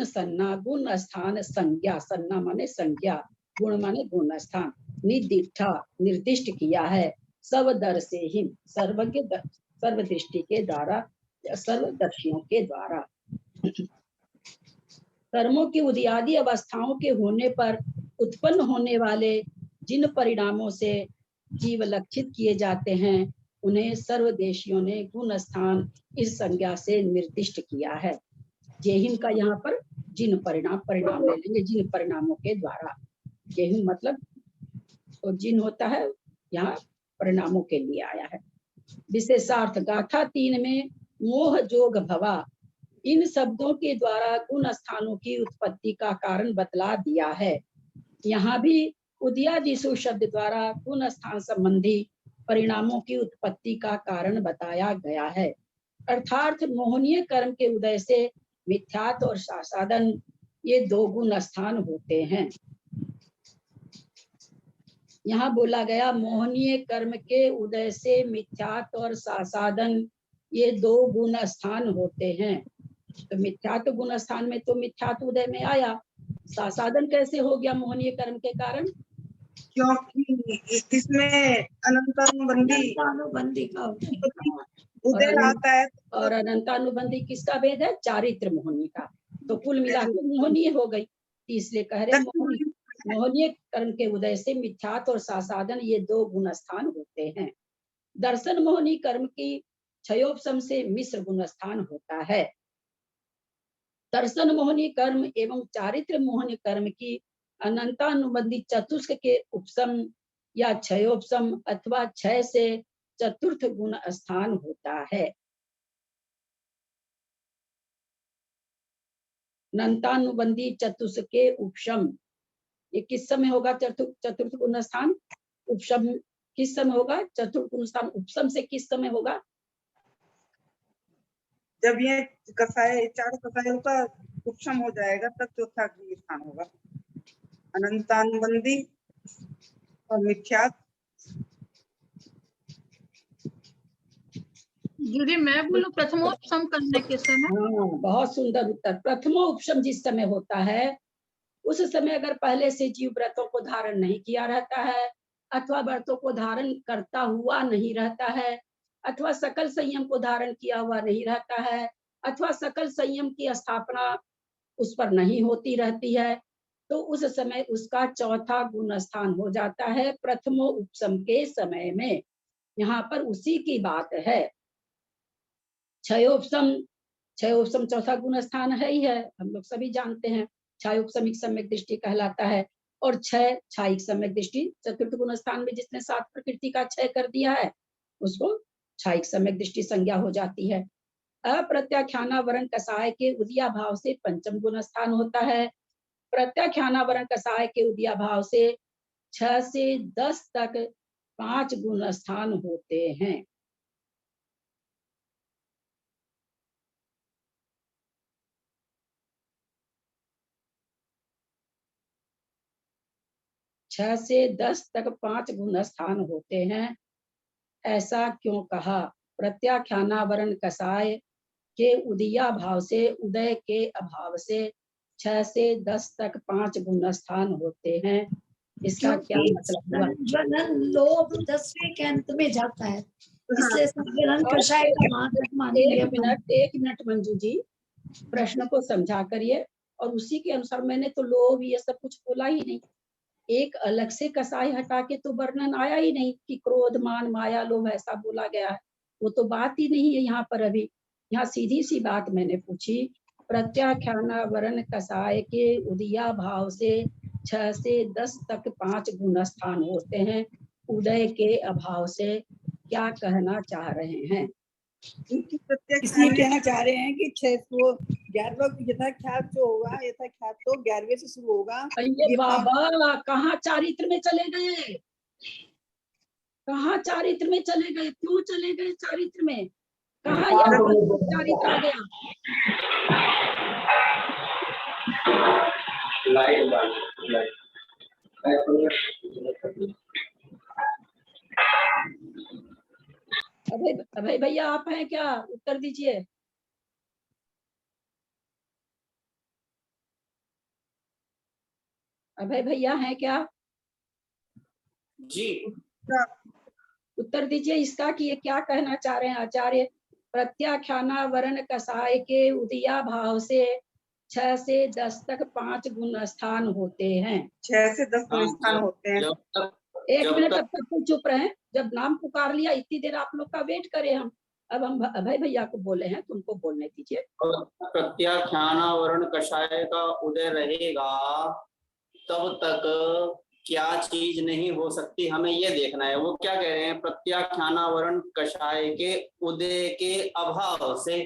सन्ना, गुण स्थान, संज्ञा, सन्ना माने संज्ञा, गुण माने गुण स्थान, निर्दिष्टा निर्दिष्ट किया है। सर्वदर्शेहिम, सर्वज्ञ सर्वदृष्टि के द्वारा, सर्वदर्शियों के द्वारा। कर्मों की उदयादि अवस्थाओं के होने पर उत्पन्न होने वाले जिन परिणामों से जीव लक्षित किए जाते हैं, उन्हें सर्वदेशियों ने गुण स्थान इस संज्ञा से निर्दिष्ट किया है। जेहिन का यहाँ पर जिन परिणाम ले लेंगे, जिन परिणामों के द्वारा। जेहिन मतलब तो जिन होता है, यहाँ परिणामों के लिए आया है। विशेषार्थ गाथा 3 में मोह जोग भवा, इन शब्दों के द्वारा गुण स्थानों की उत्पत्ति का कारण बतला दिया है। यहाँ भी उदयादिशु शब्द द्वारा गुण स्थान संबंधी परिणामों की उत्पत्ति का कारण बताया गया है। अर्थात मोहनीय कर्म के उदय से मिथ्यात्व और सासादन, ये दो गुण स्थान होते हैं। यहाँ बोला गया मोहनीय कर्म के उदय से मिथ्यात्व और सासादन, ये दो गुण स्थान होते हैं। तो मिथ्यात्व गुण स्थान में तो मिथ्यात्व उदय में आया, सासादन कैसे हो गया मोहनीय कर्म के कारण? क्योंकि इसमें अनंतानुबंधी का उदय आता है। और अनंतानुबंधी किसका भेद है? चारित्र मोहनी का। तो कुल मिलाकर मोहनीय हो गई, इसलिए कह रहे मोहनीय कर्म के उदय से मिथ्यात्व और सासादन, ये दो गुण स्थान होते हैं। दर्शन मोहनी कर्म की क्षयोपशम से मिश्र गुण स्थान होता है। दर्शन मोहनी कर्म एवं चारित्र मोहनी कर्म की अनंतानुबंधी चतुष्क के उपशम या क्षयोपशम अथवा क्षय से चतुर्थ गुण स्थान होता है। अनंतानुबंधी चतुष्क के उपशम, ये किस समय होगा? चतुर्थ गुण स्थान उपशम किस समय होगा? चतुर्थ गुण स्थान उपशम से किस समय होगा? जब ये कसाय 4 कसायों का उपशम हो जाएगा तब चौथा स्थान होगा। अनंतानुबंधी और मिथ्यात्व। दीदी मैं बोलूं प्रथमोपशम करने के समय? हाँ, बहुत सुंदर उत्तर। प्रथमोपशम जिस समय होता है, उस समय अगर पहले से जीव व्रतों को धारण नहीं किया रहता है, अथवा व्रतों को धारण करता हुआ नहीं रहता है, अथवा सकल संयम को धारण किया हुआ नहीं रहता है, अथवा सकल संयम की स्थापना उस पर नहीं होती रहती है, तो उस समय उसका चौथा गुण स्थान हो जाता है प्रथमो उपशम के समय में। यहाँ पर उसी की बात है। क्षयोपशम चौथा गुण स्थान है ही है, हम लोग सभी जानते हैं। क्षयोपशमिक सम्यक दृष्टि कहलाता है। और क्षयिक सम्यक दृष्टि चतुर्थ गुण स्थान में जिसने 7 प्रकृति का क्षय कर दिया है, उसको क्षयिक सम्यक दृष्टि संज्ञा हो जाती है। अप्रत्याख्यानावरण कसाय के उदिया भाव से पंचम गुण स्थान होता है। प्रत्याख्यानावरण कसाय के उदिया भाव से 6 से 10 तक 5 गुण स्थान होते हैं। 6 से 10 तक 5 गुण स्थान होते हैं, ऐसा क्यों कहा? प्रत्याख्यानावरण कसाय के उदया भाव से, उदय के अभाव से 6 से 10 तक 5 गुण स्थान होते हैं, इसका क्या क्योंकि मतलब हुआ? संज्वलन लोभ 10वें के अंत में जाता है, इसलिए संज्वलन कषाय का महाव्रत मानेंगे अपन। एक मिनट मंजू जी, प्रश्न को समझा करिए, और उसी के अनुसार मैंने तो लोभ ये सब कुछ बोला ही नहीं। एक अलग से कसाय हटा के तो वर्णन आया ही नहीं कि क्रोध मान माया लोभ ऐसा बोला गया है, वो तो बात ही नहीं है यहाँ पर। अभी यहाँ सीधी सी बात मैंने पूछी, प्रत्याख्यानावरण कसाय के उदया भाव से 6 से 10 तक 5 गुण स्थान होते हैं, उदय के अभाव से क्या कहना चाह रहे हैं? इसलिए कहना चाह रहे हैं कि 11वां यथाख्यात जो होगा, यथाख्यात तो 11वें से शुरू होगा। ये बाबा कहाँ चारित्र में चले गए? कहाँ चारित्र में चले गए? क्यों चले गए चारित्र में? कहाँ ये चारित्र आ गया? अभय भैया आप हैं क्या? उत्तर दीजिए। अभय भैया हैं क्या? जी उत्तर दीजिए इसका कि ये क्या कहना चाह रहे हैं आचार्य? प्रत्याख्यानावरण कसाय के उदया भाव से 6 से 10 तक 5 गुण स्थान होते हैं। 6 से 10 गुण स्थान होते हैं। एक मिनट, तब तक तो चुप रहे, जब नाम पुकार लिया इतनी देर आप लोग का वेट करे हम। अब हम अभय भैया को बोले हैं, तुमको बोलने दीजिए। प्रत्याख्यानावरण कषाय का उदय रहेगा तब तक क्या चीज नहीं हो सकती, हमें ये देखना है। वो क्या कह रहे हैं? प्रत्याख्यानावरण कषाय के उदय के अभाव से,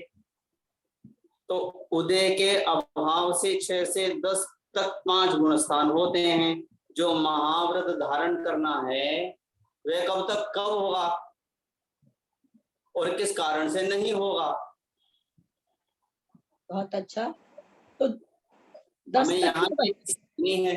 तो उदय के अभाव से 6 से 10 तक 5 गुण स्थान होते हैं। जो महाव्रत धारण करना है वह कब तक कब होगा और किस कारण से नहीं होगा? बहुत अच्छा, तो 10 हमें यहाँ नहीं है।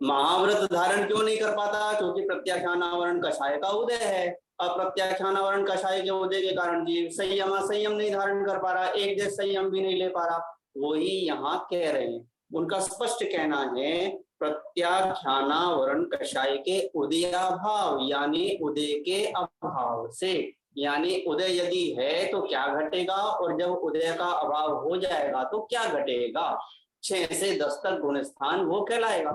महाव्रत धारण क्यों नहीं कर पाता? क्योंकि प्रत्याख्यानावरण कषाय का उदय है। अब प्रत्याख्यानावरण कषाय के उदय के कारण जीव संयम नहीं धारण कर पा रहा, एक देश संयम भी नहीं ले पा रहा। वही यहाँ कह रहे हैं, उनका स्पष्ट कहना है प्रत्याख्यानावरण कषाय के उदयाभाव, यानी उदय के अभाव से। यानी उदय यदि है तो क्या घटेगा, और जब उदय का अभाव हो जाएगा तो क्या घटेगा? 6 से 10 तक गुण स्थान वो कहलाएगा।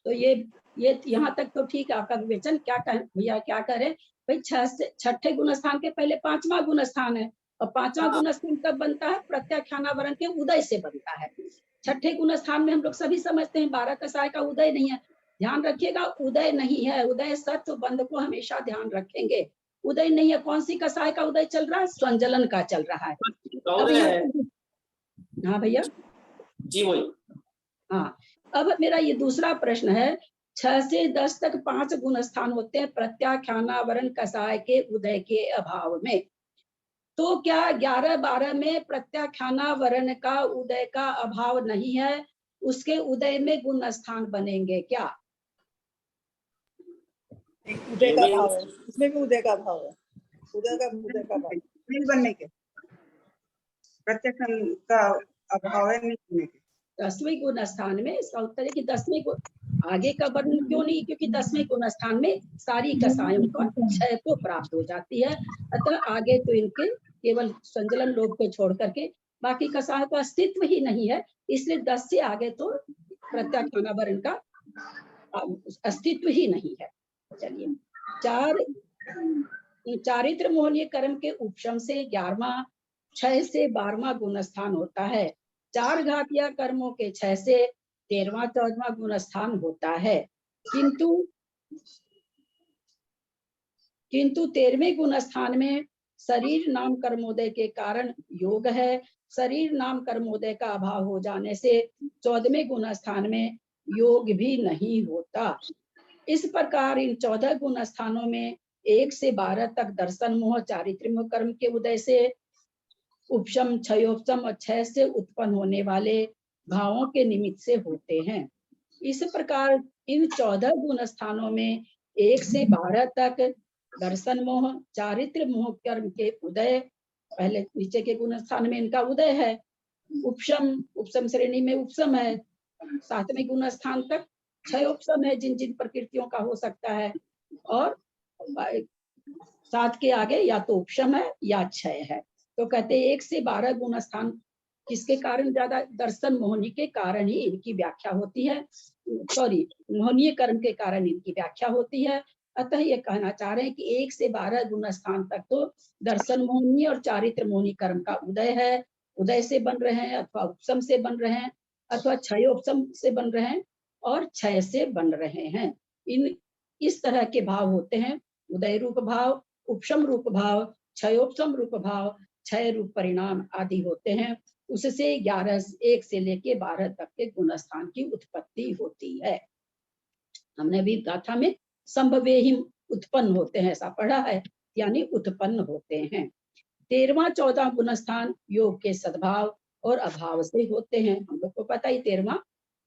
तो ये यहाँ तक तो ठीक है आपका विवेचन। क्या कह भैया, क्या करे भाई? 6ठे गुण स्थान के पहले 5वां गुण स्थान है, और 5वां गुण स्थान कब बनता है? प्रत्याख्यानावरण के उदय से बनता है। 6ठे गुण स्थान में हम लोग सभी समझते हैं 12 कसाय का उदय नहीं है। ध्यान रखिएगा, उदय नहीं है। उदय सत्व बंध को हमेशा ध्यान रखेंगे। उदय नहीं है। कौन सी कसाय का उदय चल रहा है? संजलन का चल रहा है। हाँ भैया जी वही। हाँ, अब मेरा ये दूसरा प्रश्न है, 6 से 10 तक 5 गुण स्थान होते हैं प्रत्याख्यानावरण कसाय के उदय के अभाव में। तो क्या 11-12 में प्रत्याख्यानावरण का उदय का अभाव नहीं है? उसके उदय में गुण स्थान बनेंगे क्या? उदय का भाव है, उसमें भी उदय का भाव है। उदय का भाव नहीं बनने के, प्रत्याख्यान का अभाव है नहीं बनने के। 10वें गुण स्थान में, इसका उत्तर है कि 10वें आगे का वर्णन क्यों नहीं? क्योंकि 10वें गुण स्थान में सारी कसायों का क्षय को प्राप्त हो जाती है। अतः आगे तो इनके केवल संजलन लोभ को छोड़ करके बाकी कसायों का अस्तित्व ही नहीं है। इसलिए 10 से आगे तो प्रत्याख्यानावरण का अस्तित्व ही नहीं है। चलिए, चारित्र मोहनीय कर्म के उपशम से 11वां, 6 से 12वां गुण स्थान होता है। 4 घातिया कर्मों के 6 से 13वां 14वां गुण स्थान होता है। किंतु 13वें गुण स्थान में शरीर नाम कर्मोदय के कारण योग है। शरीर नाम कर्मोदय का अभाव हो जाने से 14वें गुण स्थान में योग भी नहीं होता। इस प्रकार इन 14 गुण स्थानों में 1 से 12 तक दर्शन मोह चारित्र मोह कर्म के उदय से उपशम, क्षयोपशम और क्षय से उत्पन्न होने वाले भावों के निमित्त से होते हैं। इस प्रकार इन 14 गुण स्थानों में 1 से 12 तक दर्शन मोह, चारित्र मोह कर्म के उदय, पहले नीचे के गुण स्थान में इनका उदय है। उपशम श्रेणी में उपशम है। 7वें गुण स्थान तक 6 उपशम है जिन जिन प्रकृतियों का हो सकता है, और 7 के आगे या तो उपशम है या 6 है। तो कहते 1 से 12 गुण स्थान किसके कारण ज्यादा, दर्शन मोहनी के कारण ही इनकी व्याख्या होती है, सॉरी मोहनीय कर्म के कारण इनकी व्याख्या होती है। अतः ये कहना चाह रहे हैं कि 1 से 12 गुण स्थान तक तो दर्शन मोहनी और चारित्र मोहनी कर्म का उदय है, उदय से बन रहे हैं, अथवा उपशम से बन रहे हैं, अथवा 6 उपशम से बन रहे हैं और 6 से बन रहे हैं। इस तरह के भाव होते हैं, उदय रूप भाव, उपशम रूप भाव, 6 उपशम रूप भाव, 6 रूप परिणाम आदि होते हैं। उससे 1 से लेके 12 तक के गुण स्थान की उत्पत्ति होती है। हमने भी गाथा में संभवे ही उत्पन्न होते हैं ऐसा पढ़ा है, यानी उत्पन्न होते हैं। 13वां 14 गुण स्थान योग के सद्भाव और अभाव से होते हैं। हम लोग को पता ही 13वां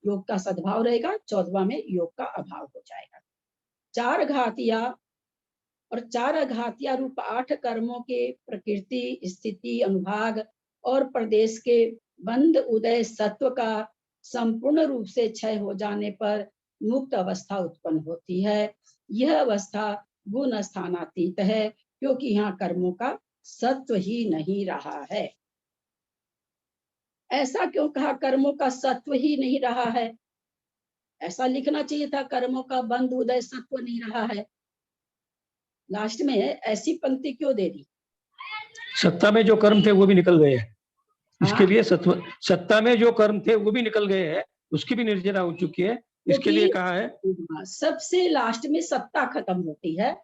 योग का सद्भाव रहेगा, 14वां में योग का अभाव हो जाएगा। 4 घातिया और 4 घातिया रूप 8 कर्मों के प्रकृति, स्थिति, अनुभाग और प्रदेश के बंध उदय सत्व का संपूर्ण रूप से क्षय हो जाने पर मुक्त अवस्था उत्पन्न होती है। यह अवस्था गुण स्थानातीत है, क्योंकि यहाँ कर्मों का सत्व ही नहीं रहा है। ऐसा क्यों कहा कर्मों का सत्व ही नहीं रहा है? ऐसा लिखना चाहिए था कर्मों का बंध उदय सत्व नहीं रहा है। लास्ट में ऐसी पंक्ति क्यों दे दी? सत्ता में जो कर्म थे वो भी निकल गए हैं, इसके हाँ? लिए सत्व, सत्ता में जो कर्म थे वो भी निकल गए हैं, उसकी भी निर्जना हो चुकी है, इसके लिए कहा है। सबसे लास्ट में सत्ता खत्म होती है,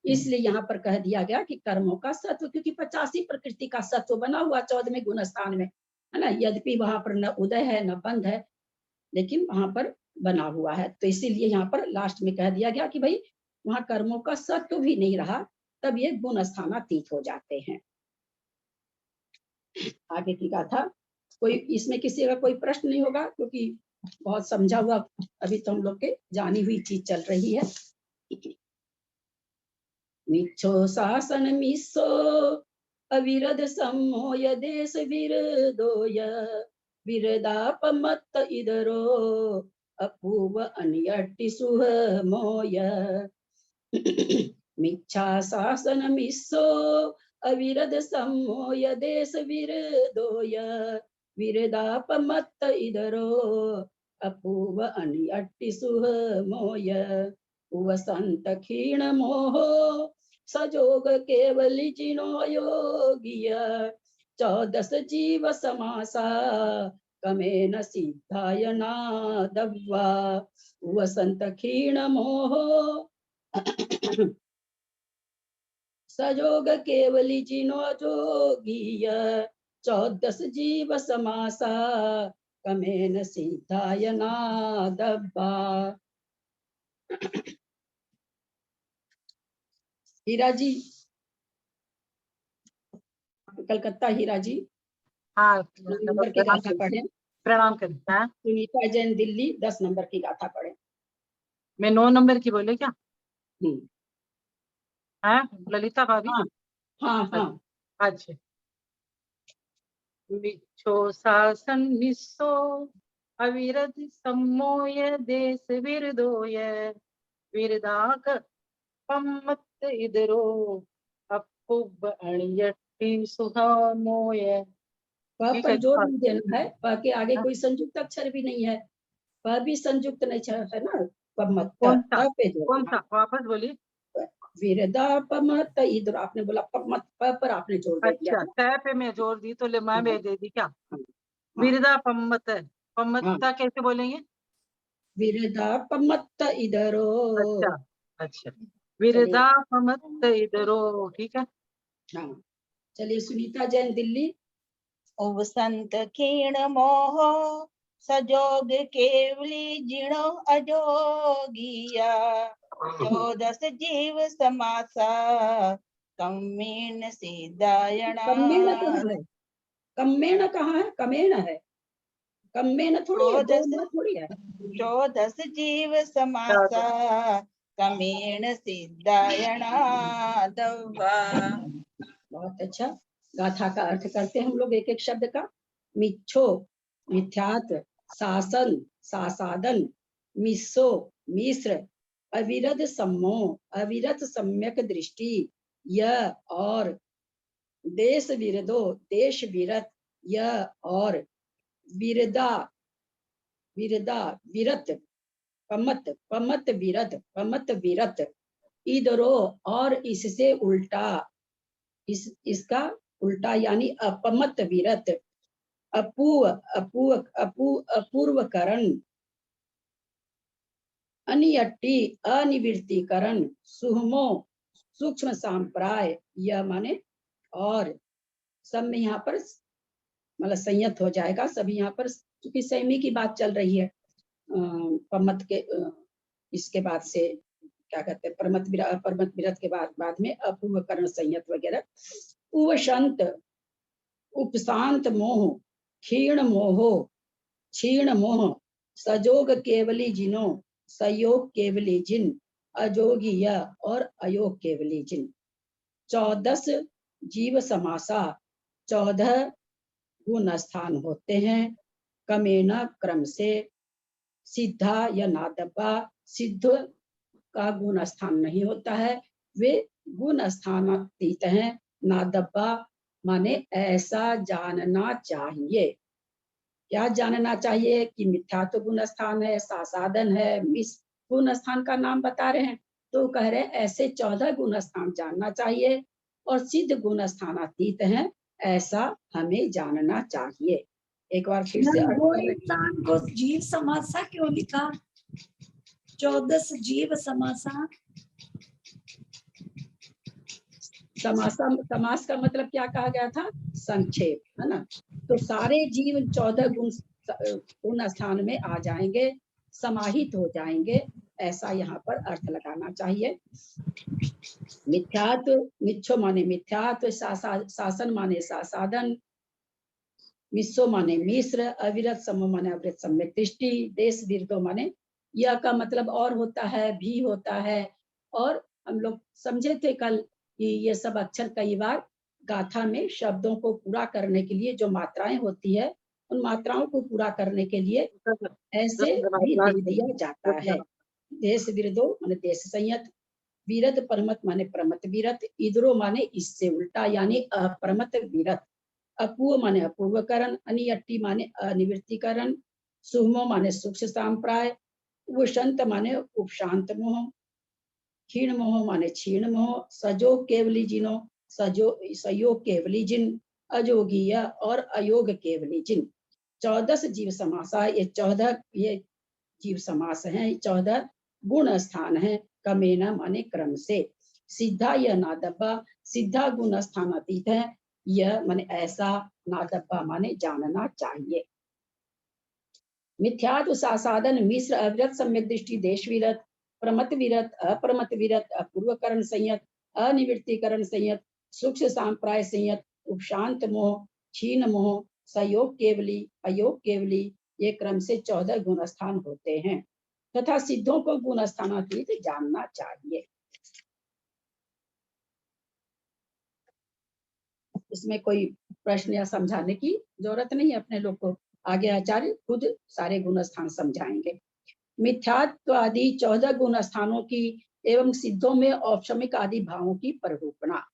इसलिए यहाँ पर कह दिया गया कि कर्मों का सत्व, क्योंकि 85 प्रकृति का सत्व बना हुआ 14वें गुण स्थान में है ना। यद्यपि वहां पर न उदय है न बंध है, लेकिन वहां पर बना हुआ है, तो इसीलिए यहाँ पर लास्ट में कह दिया गया कि भाई वहां कर्मों का सत्व भी नहीं रहा, तब ये गुण स्थानातीत हो जाते हैं। आगे की गाथा, कोई इसमें किसी का कोई प्रश्न नहीं होगा, क्योंकि बहुत समझा हुआ अभी तो हम लोग के जानी हुई चीज चल रही है। मिच्छो शासन मिस्सो अविरद सम्मोय देश विरदोय विरदापमत्त इदरो अपूव अन्यट्टि सुह मोय। मिच्छा शासन मिस्सो अविरद सम्मोय देश विरदोय विरदापमत्त इदरो अपूव अन्यट्टि सुह मोय। वसंत क्षीण मोहो सजोग केवली जिनो योगिय 14 जीव समासा कमेन सिद्धाय नादव्वा। वसंत क्षीण मोहो सजोग केवली जिनो जोगिय 14 जीव समासा कमेन सिद्धाय नादव्वा। हीरा जी, कलकत्ता हीरा जी, हाँ, नंबर की गाथा पढ़े। प्रणाम करता है। सुनीता जैन दिल्ली 10 नंबर की गाथा पढ़े। मैं 9 नंबर की बोले क्या? है ललिता भाभी? हाँ हाँ हाँ। अच्छा। मिच्छो शासन निस्सो अविरत सम्मोय देश विरदोय विरदाक पम्मत इदरो अपुब अणियट्टि सुहामोय। प पर जोर नहीं देना है, प के आगे कोई संयुक्त अक्षर भी नहीं है, प भी संयुक्त नहीं है ना। पम्मत कौन सा? पे जोर, कौन सा? वापस बोलिए। विरदा पम्मत इधर आपने बोला पम्मत, प पर आपने जोर दे दिया। अच्छा, तय पे मैं जोर दी तो मैं दे दी क्या? हाँ। विरदा पम्मत, पम्मत्ता हाँ। कैसे बोलेंगे? विरदा पम्मत इधरो। अच्छा अच्छा, विरदा पम्मत इधरो, ठीक है। हाँ चलिए, सुनीता जैन दिल्ली। वसंत क्षीण मोह सजोग केवली जिणो अजोगिया 14 जीव समासा कम्मीन सिद्धायणा। कम्मेण कहाँ है? कम्मेण कहाँ है? कमेण है। कम में न थोड़ी है, दो में थोड़ी है। चौदस जीव समासा कमेण सिद्धायणा दवा। बहुत अच्छा। गाथा का अर्थ करते हैं हम लोग एक एक शब्द का। मिच्छो मिथ्यात्व, शासन सासादन, मिस्सो मिश्र, अविरत सम्मो अविरत सम्यक दृष्टि, यह और, देश विरदो देश विरत, यह और, विरदा विरदा विरत, पमत पमत विरत पमत विरत, इधरो और इससे उल्टा, इसका उल्टा यानी अपमत विरत, अपूव अपूव अपू अपूर्वकरण, अनियट्टी अनिवृत्तिकरण, सुहमो सूक्ष्म सांप्राय, यह माने और। सब में यहाँ पर मतलब संयत हो जाएगा सभी। यहाँ पर क्योंकि संयमी की बात चल रही है, पमत के इसके बाद से क्या कहते हैं परमत विरत के बाद में अपूर्वकरण संयत वगैरह। उवशंत उपशांत मोह, क्षीण मोहो क्षीण मोह, सजोग केवली जिनो सयोग केवली जिन, अजोगी और अयोग केवली जिन। 14 जीव समासा, 14 गुण स्थान होते हैं, कमेना क्रम से, सिद्धा या नादब्बा, सिद्ध का गुण स्थान नहीं होता है, वे गुण स्थानातीत हैं। नादब्बा माने ऐसा जानना चाहिए। क्या जानना चाहिए कि मिथ्यात्व गुण स्थान है, सासादन है, मिस गुण स्थान का नाम बता रहे हैं, तो कह रहे हैं ऐसे 14 गुण स्थान जानना चाहिए और सिद्ध गुण स्थानातीत हैं, ऐसा हमें जानना चाहिए। एक बार फिर से इंसान को जीव समासा क्यों लिखा? 14 जीव समासा। समास का मतलब क्या कहा गया था? संक्षेप, है ना। तो सारे जीव 14 गुण स्थान में आ जाएंगे, समाहित हो जाएंगे, ऐसा यहाँ पर अर्थ लगाना चाहिए। मिथ्यात्व, मिच्छो माने मिथ्यात्व, शासन माने सासादन, मिस्सो माने मिश्र, अविरत सम्मो माने अविरत सम्यक दृष्टि, देश विरदो माने यह का मतलब और होता है, भी होता है। और हम लोग समझे थे कल कि ये सब अक्षर कई बार गाथा में शब्दों को पूरा करने के लिए जो मात्राएं होती है, उन मात्राओं को पूरा करने के लिए ऐसे भी लिख दिया जाता है। देश विरदो माने देश संयत, विरद परमत माने परमत विरत, इधरो माने इससे उल्टा यानी अप्रमत विरत, अपूर्व माने अपूर्वकरण, अनियट्टी माने अनिवृत्तिकरण, सुहमो माने सूक्ष्म सांप्राय, उपशांत माने उपशांत मोह, क्षीण मोह माने क्षीण मोह, सजोग केवली जिनो सयोग केवली जिन, अजोगीय और अयोग केवली जिन। 14 जीव समासा, ये 14 ये जीव समास हैं, 14 गुण स्थान है। कमेना माने क्रम से, सिद्धा या नादब्बा, सिद्धा गुण स्थान अतीत है, यह माने ऐसा, नादब्बा माने जानना चाहिए। मिथ्यात्व सासादन, मिश्र, अविरत सम्यक दृष्टि, देश विरत, प्रमत विरत, अप्रमत विरत, अपूर्वकरण संयत, अनिवृत्तिकरण संयत, सूक्ष्म सांप्राय संयत, उपशांत मोह, क्षीण मोह, सयोग केवली, अयोग केवली, ये क्रम से 14 गुण स्थान होते हैं तथा सिद्धों को गुण स्थानातीत जानना चाहिए। इसमें कोई प्रश्न या समझाने की जरूरत नहीं है अपने लोग को, आगे आचार्य खुद सारे गुण स्थान समझाएंगे। मिथ्यात्व आदि 14 गुण स्थानों की एवं सिद्धों में औपशमिक आदि भावों की प्ररूपणा।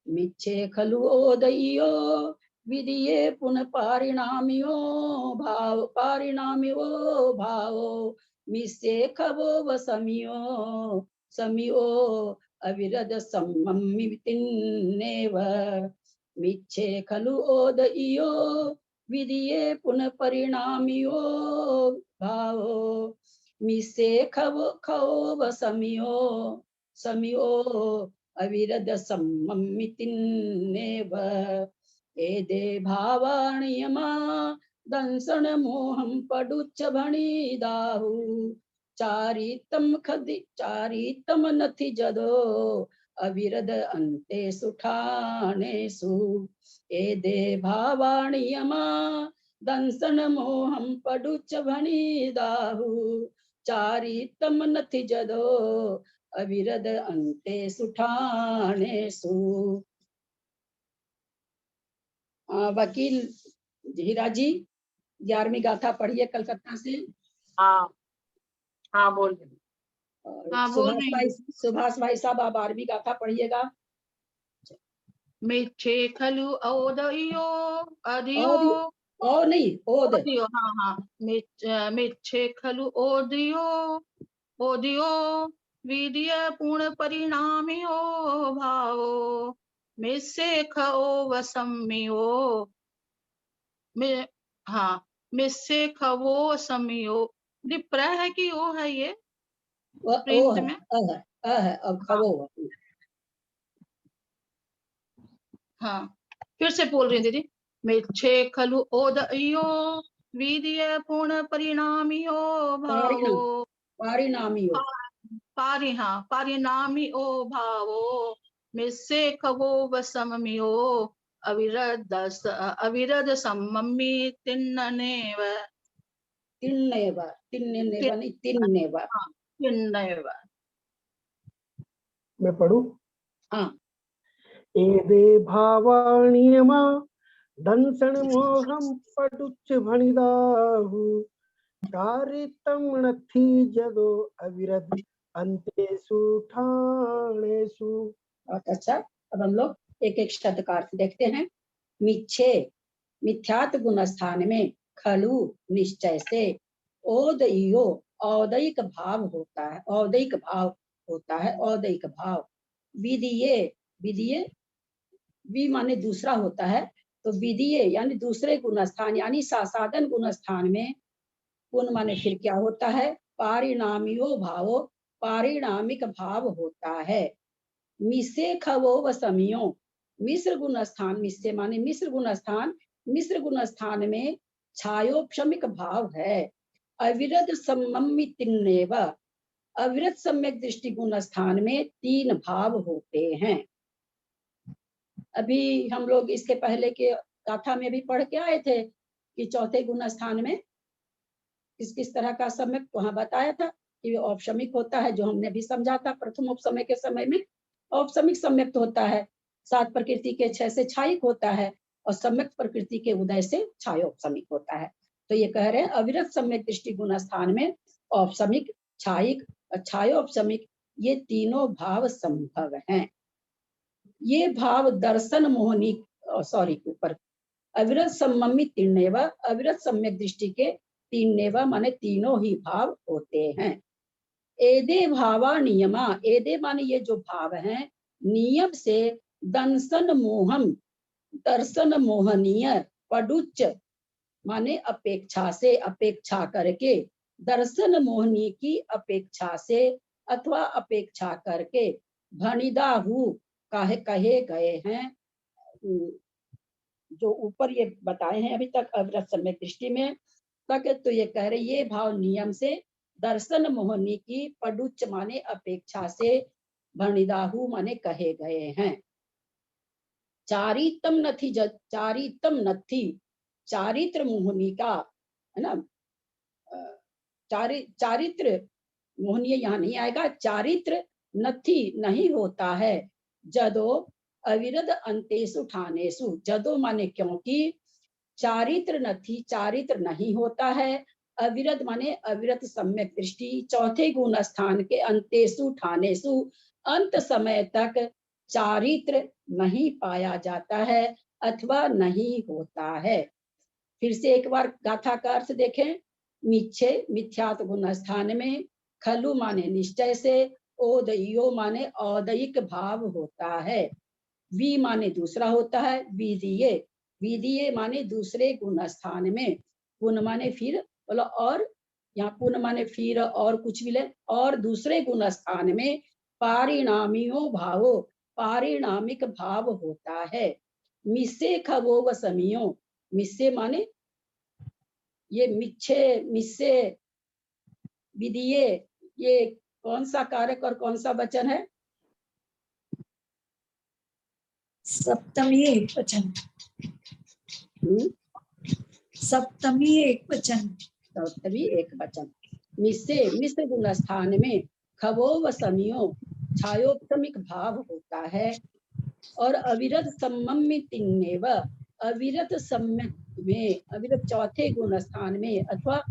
मिच्छे खलु ओदयो विधिये पुनः पारिणामियो भाव, पारिणामियो भावो मिस्से खवो वसमियो समियो अविरद सम्ममितिन्नेव। मिच्छे खलु ओदयो विधिये पुनः परिणामियो भावो मिस्से खवो वसमियो समियो अविरद सम्ममितिन्नेव। एदे भावाणियमा दंसन मोहं पडुच्च भणिदाहु, चारितम नथि जदो अविरद अन्ते सुठानेसु। एदे भावाणियमा दंसन मोहम पडुच भणी दाहु चारितम नथि जदो अविरद अंते सुठाने सु। वकील हीरा जी 11वीं गाथा पढ़िए कलकत्ता से। हाँ हाँ बोल रही हूँ। और हाँ, बोल रही हूँ। सुभाष भाई साहब आप 12वीं गाथा पढ़िएगा। मिच्छे खलु औदयो अधियो ओ नहीं ओद ओदियो, हाँ हाँ, मिच्छे खलु ओदियो ओदियो विद्य पूर्ण परिणामियो भावो मिस्से खो वसम्यो हाँ, मिस्से खवो समियो। प्र है कि ओ है ये ओ प्रिंट है में? है अब खबो। हाँ, फिर से बोल रही हूँ दीदी। मिच्छे खलु ओदयो विद्य पूर्ण परिणामियो भावो परिणामी हो परिणामी ओ भावो मिस्से खवो वसमियो अविरद सम्मि तिन्ननेव नहीं तिन्नेव। हाँ, तिन्नैव। मैं पढ़ूं? हाँ। एदे भावाणियमा दंसन मोहम पटुच भणिदाहु चारितम नथि जदो अविरद अंतेषु ठाणेषु। बहुत अच्छा। अब हम लोग एक एक शब्द का अर्थ देखते हैं। मिच्छे मिथ्यात गुण स्थान में, खलु निश्चय से, ओदयो औदयिक भाव होता है, औदयिक भाव होता है, औदयिक भाव। विदिये विदिये वि माने दूसरा होता है, तो विदिये यानी दूसरे गुण स्थान यानी साधन गुण स्थान में पुन माने फिर क्या होता है, पारिणामियो भावो पारिणामिक भाव होता है। मिसे खवो वसमियो मिश्र गुण स्थान, मिश्र माने मिश्र गुण स्थान, मिश्र गुण स्थान में छायोपशमिक भाव है। अविरत सम्मितिन्नेव अविरत सम्यक दृष्टि गुण स्थान में 3 भाव होते हैं। अभी हम लोग इसके पहले के गाथा में भी पढ़ के आए थे कि चौथे गुण स्थान में किस किस तरह का सम्यक वहां बताया था कि वो औपशमिक होता है, जो हमने भी समझा था। प्रथम उपसमय के समय में औपशमिक सम्यक्त होता है, 7 प्रकृति के 6 से छायिक होता है, और सम्यक प्रकृति के उदय से छायोपशमिक होता है। तो ये कह रहे हैं अविरत सम्यक दृष्टि गुण स्थान में औपशमिक, छायिक और छायोपशमिक ये तीनों भाव संभव हैं। ये भाव दर्शन मोहनी ऊपर अविरत सम्मित तीर्णेव अविरत सम्यक दृष्टि के तीर्णेव माने तीनों ही भाव होते हैं। एदे भावा नियमा, एदे माने ये जो भाव हैं, नियम से दंसन मोहम दर्शन मोहनीय, पडुच्च माने अपेक्षा से, अपेक्षा करके, दर्शन मोहनी की अपेक्षा से अथवा अपेक्षा करके, भणिदाहु कहे गए हैं, जो ऊपर ये बताए हैं अभी तक अविरत सम्यक दृष्टि में तक। तो ये कह रहे ये भाव नियम से दर्शन मोहनी की, पडुच्च माने अपेक्षा से, भणिदाहु माने कहे गए हैं। चारितम नथि चारितम नथि चारित्र मोहनी का है ना, चारित्र मोहनी यहाँ नहीं आएगा, चारित्र नथि नहीं होता है, जदो अविरद अंतेषु ठानेषु, जदो माने क्योंकि, चारित्र नथि चारित्र नहीं होता है, अविरत माने अविरत सम्यक दृष्टि चौथे गुण स्थान के, अंतेषु ठानेषु अंत समय तक चारित्र नहीं पाया जाता है अथवा नहीं होता है। फिर से एक बार गाथा का अर्थ देखें। मिच्छे मिथ्यात गुण स्थान में, खलु माने निश्चय से, ओदयो माने औदयिक भाव होता है, वि माने दूसरा होता है, विदिये विदिये माने दूसरे गुण स्थान में, पुन माने फिर बोलो और, यहाँ पुन माने फिर और कुछ भी ले, और दूसरे गुण स्थान में पारिणामियो भावो पारिणामिक भाव होता है। मिस्से खवो वसमियो, मिस्से माने ये मिच्छे मिस्से विदिये, ये कौन सा कारक और कौन सा वचन है? सप्तमी वचन, सप्तमी एक वचन। सप्तमी एक वचन। मिस्से मिश्र गुण स्थान में खवो व समियो छायोपमिक भाव होता है और अविरत सम्मम में तिन्नेव अविरत सम्यक में अविरत चौथे गुण स्थान में अथवा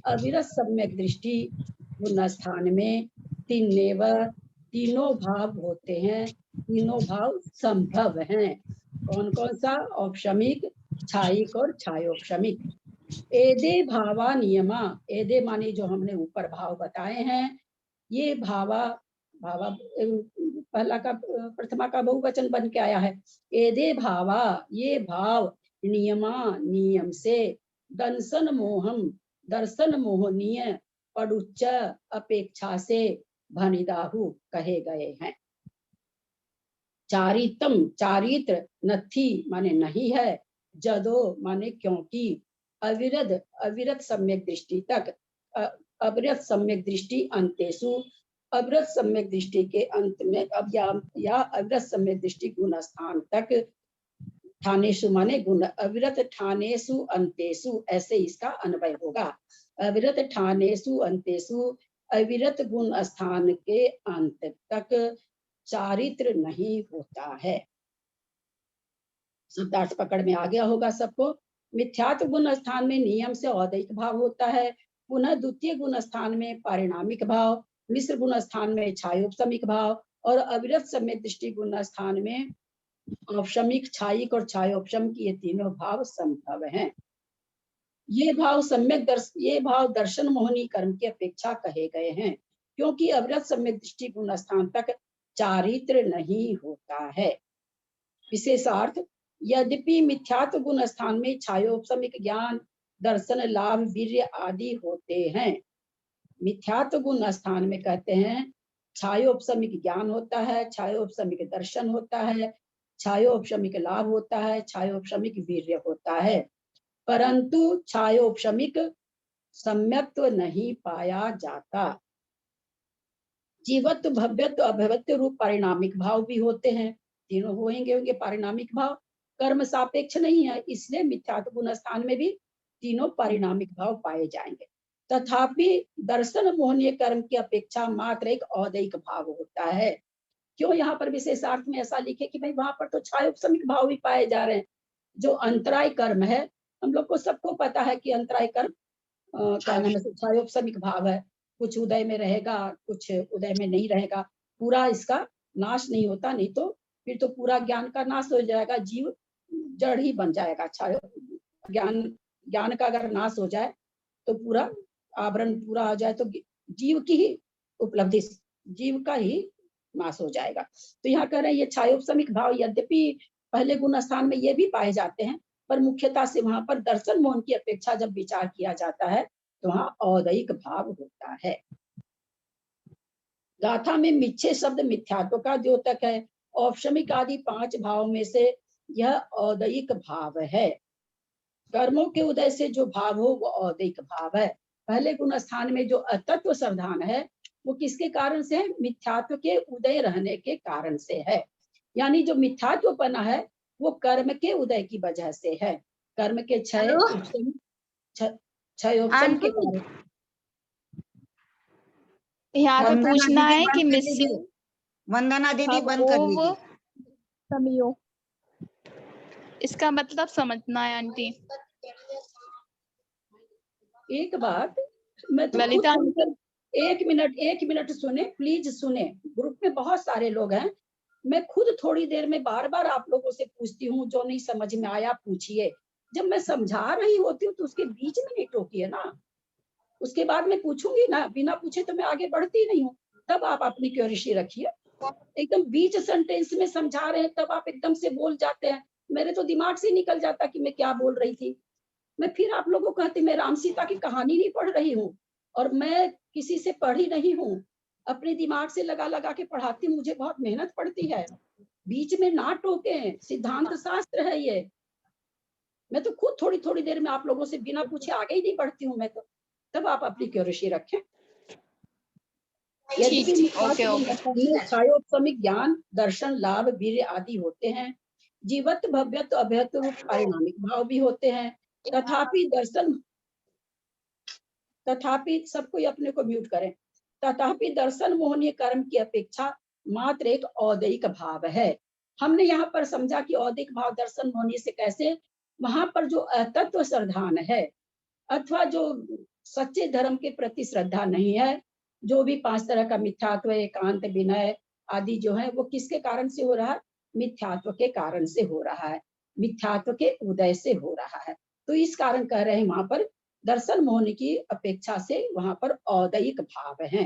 अविरत सम्यक दृष्टि गुण स्थान में तिन्नेव तीनों भाव होते हैं। तीनों भाव संभव हैं। कौन कौन सा? औपशमिक, छायिक और छायोपशमिक। एदे भावा नियमा, एदे माने जो हमने ऊपर भाव बताए हैं, ये भावा भावा पहला का प्रथमा का बहुवचन बन के आया है। एदे भावा, ये भाव नियमा नियम से दर्शन मोहम दर्शन मोहनीय पडुच्च अपेक्षा से भनिदाहु कहे गए हैं। चारितम चारित्र नथी माने नहीं है, जदो माने क्योंकि, अविरत अविरत सम्यक दृष्टि तक अविरत सम्यक दृष्टि अंतेषु अविरत सम्यक दृष्टि के अंत में अब या अविरत सम्यक दृष्टि गुण स्थान तक ठानेषु माने गुण अविरत ठानेषु अंतेषु ऐसे इसका अन्वय होगा। अविरत ठानेषु अंतेषु अविरत गुण स्थान के अंत तक चारित्र नहीं होता है। शब्दार्थ पकड़ में आ गया होगा सबको। मिथ्यात्व गुण स्थान में नियम से औदैहिक भाव होता है। पुनः द्वितीय गुण स्थान में पारिणामिक भाव, मिश्र गुण स्थान में छायोपशमिक भाव और अविरत सम्यक दृष्टि गुण स्थान में औपशमिक, छायिक और छायोपशम की ये तीनों भाव संभव हैं। ये भाव दर्शन मोहनी कर्म की अपेक्षा कहे गए हैं, क्योंकि अविरत सम्यक दृष्टि गुण स्थान तक चारित्र नहीं होता है। विशेषार्थ, यद्यपि मिथ्यात्व गुण स्थान में छायोपशमिक ज्ञान, दर्शन, लाभ, वीर्य आदि होते हैं। मिथ्यात्व गुण स्थान में कहते हैं छायोपशमिक ज्ञान होता है, छायोपशमिक दर्शन होता है, छायोपशमिक लाभ होता है, छायोपशमिक वीर्य होता है, परंतु छायोपशमिक सम्यक्त्व नहीं पाया जाता। जीवत्व, भव्यत्व, अभव्यत्व रूप पारिणामिक भाव भी होते हैं। तीनों होंगे पारिणामिक भाव। कर्म सापेक्ष नहीं है, इसलिए मिथ्यात्व गुण स्थान में भी तीनों पारिणामिक भाव पाए जाएंगे। तथापि दर्शन मोहनीय कर्म की अपेक्षा मात्र एक औदैहिक भाव होता है। क्यों यहाँ पर विशेषार्थ में ऐसा लिखे कि भाई वहां पर तो छायोपशमिक भाव भी पाए जा रहे हैं। जो अंतराय कर्म है, हम लोग को सबको पता है कि अंतराय कर्म क्या नाम है, छायोपशमिक भाव है। कुछ उदय में रहेगा, कुछ उदय में नहीं रहेगा। पूरा इसका नाश नहीं होता, नहीं तो फिर तो पूरा ज्ञान का नाश हो जाएगा, जीव जड़ ही बन जाएगा। ज्ञान का अगर नाश हो जाए तो पूरा आवरण पूरा हो जाए तो जीव की ही उपलब्धि, जीव का ही नाश हो जाएगा। तो यहाँ कह रहे हैं ये छायोपशमिक भाव यद्यपि पहले गुण स्थान में ये भी पाए जाते हैं, पर मुख्यता से वहां पर दर्शन मोहन की अपेक्षा जब विचार किया जाता है तो वहां औदैहिक भाव होता है। गाथा में मिच्छे शब्द मिथ्यात्व का द्योतक है। औपशमिक आदि 5 भाव में से यह औदैहिक भाव है। कर्मों के उदय से जो भाव हो वो औदैहिक भाव है। पहले गुण स्थान में जो अतत्व सावधान है वो किसके कारण से है? मिथ्यात्व के उदय रहने के कारण से है। यानी जो मिथ्यात्वपना है वो कर्म के उदय की वजह से है। कर्म के क्षय उपशम के कारण। यहाँ पे वंदना पूछना दीदी है कि बंद कर मिस दीजिए। वंदना दीदी बंद कर दीजिए। समियो, इसका मतलब समझना है आंटी। एक बात मैं तो ललिता खुद एक मिनट सुने, प्लीज सुने। ग्रुप में बहुत सारे लोग हैं, मैं खुद थोड़ी देर में बार बार आप लोगों से पूछती हूँ, जो नहीं समझ में आया पूछिए। जब मैं समझा रही होती हूँ तो उसके बीच में नहीं टोकिए ना। उसके बाद मैं पूछूंगी ना, बिना पूछे तो मैं आगे बढ़ती नहीं हूँ। तब आप अपनी क्यूरियोसिटी रखिए। एकदम बीच सेंटेंस में समझा रहे हैं तब आप एकदम से बोल जाते हैं। मेरे तो दिमाग से निकल जाता कि मैं क्या बोल रही थी। मैं फिर आप लोगों को कहती मैं राम सीता की कहानी नहीं पढ़ रही हूँ और मैं किसी से पढ़ी नहीं हूँ, अपने दिमाग से लगा लगा के पढ़ाती। मुझे बहुत मेहनत पड़ती है। बीच में ना टोके, सिद्धांत शास्त्र है ये। मैं तो खुद थोड़ी थोड़ी देर में आप लोगों से बिना पूछे आगे ही नहीं बढ़ती हूँ मैं तो। तब आप अपनी क्यूरियोसिटी रखें। छायोपशमिक ज्ञान, दर्शन, लाभ, वीर्य आदि होते हैं। जीवत्व, भव्यत्व, अभयत्व रूप पारिणामिक भाव भी होते हैं। तथापि सबको अपने को म्यूट करें। तथापि दर्शन मोहनीय कर्म की अपेक्षा मात्र एक औदैहिक भाव है। हमने यहाँ पर समझा कि औदैहिक भाव दर्शन मोहनीय से कैसे, वहां पर जो अतत्व श्रद्धान है अथवा जो सच्चे धर्म के प्रति श्रद्धा नहीं है, जो भी 5 तरह का मिथ्यात्व, एकांत, विनय आदि जो है वो किसके कारण से हो रहा है? मिथ्यात्व के कारण से हो रहा है, मिथ्यात्व के उदय से हो रहा है। तो इस कारण कह रहे हैं वहां पर दर्शन मोहनी की अपेक्षा से वहां पर औदैहिक भाव है।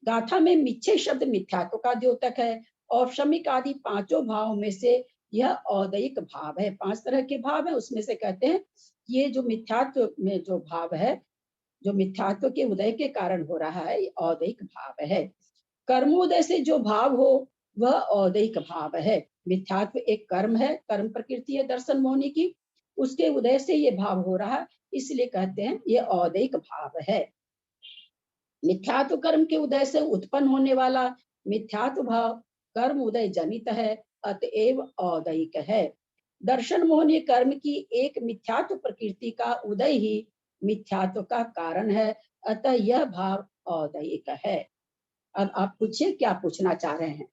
गाथा में मिच्छे शब्द मिथ्यात्व का द्योतक है। औपशमिक आदि 5 भाव में से यह औदैहिक भाव है। 5 तरह के भाव है, उसमें से कहते हैं ये जो मिथ्यात्व में जो भाव है, जो मिथ्यात्व के उदय के कारण हो रहा है, औदैहिक भाव है। कर्मोदय से जो भाव हो वह औदैहिक भाव है। मिथ्यात्व एक कर्म है, कर्म प्रकृति है दर्शन मोहनी की, उसके उदय से ये भाव हो रहा है, इसलिए कहते हैं ये औदैहिक भाव है। मिथ्यात्व कर्म के उदय से उत्पन्न होने वाला मिथ्यात्व भाव कर्म उदय जनित है, अतएव औदैहिक है। दर्शन मोहनीय कर्म की एक मिथ्यात्व प्रकृति का उदय ही मिथ्यात्व का कारण है, अतः यह भाव औदैहिक है। अब आप पूछिए क्या पूछना चाह रहे हैं,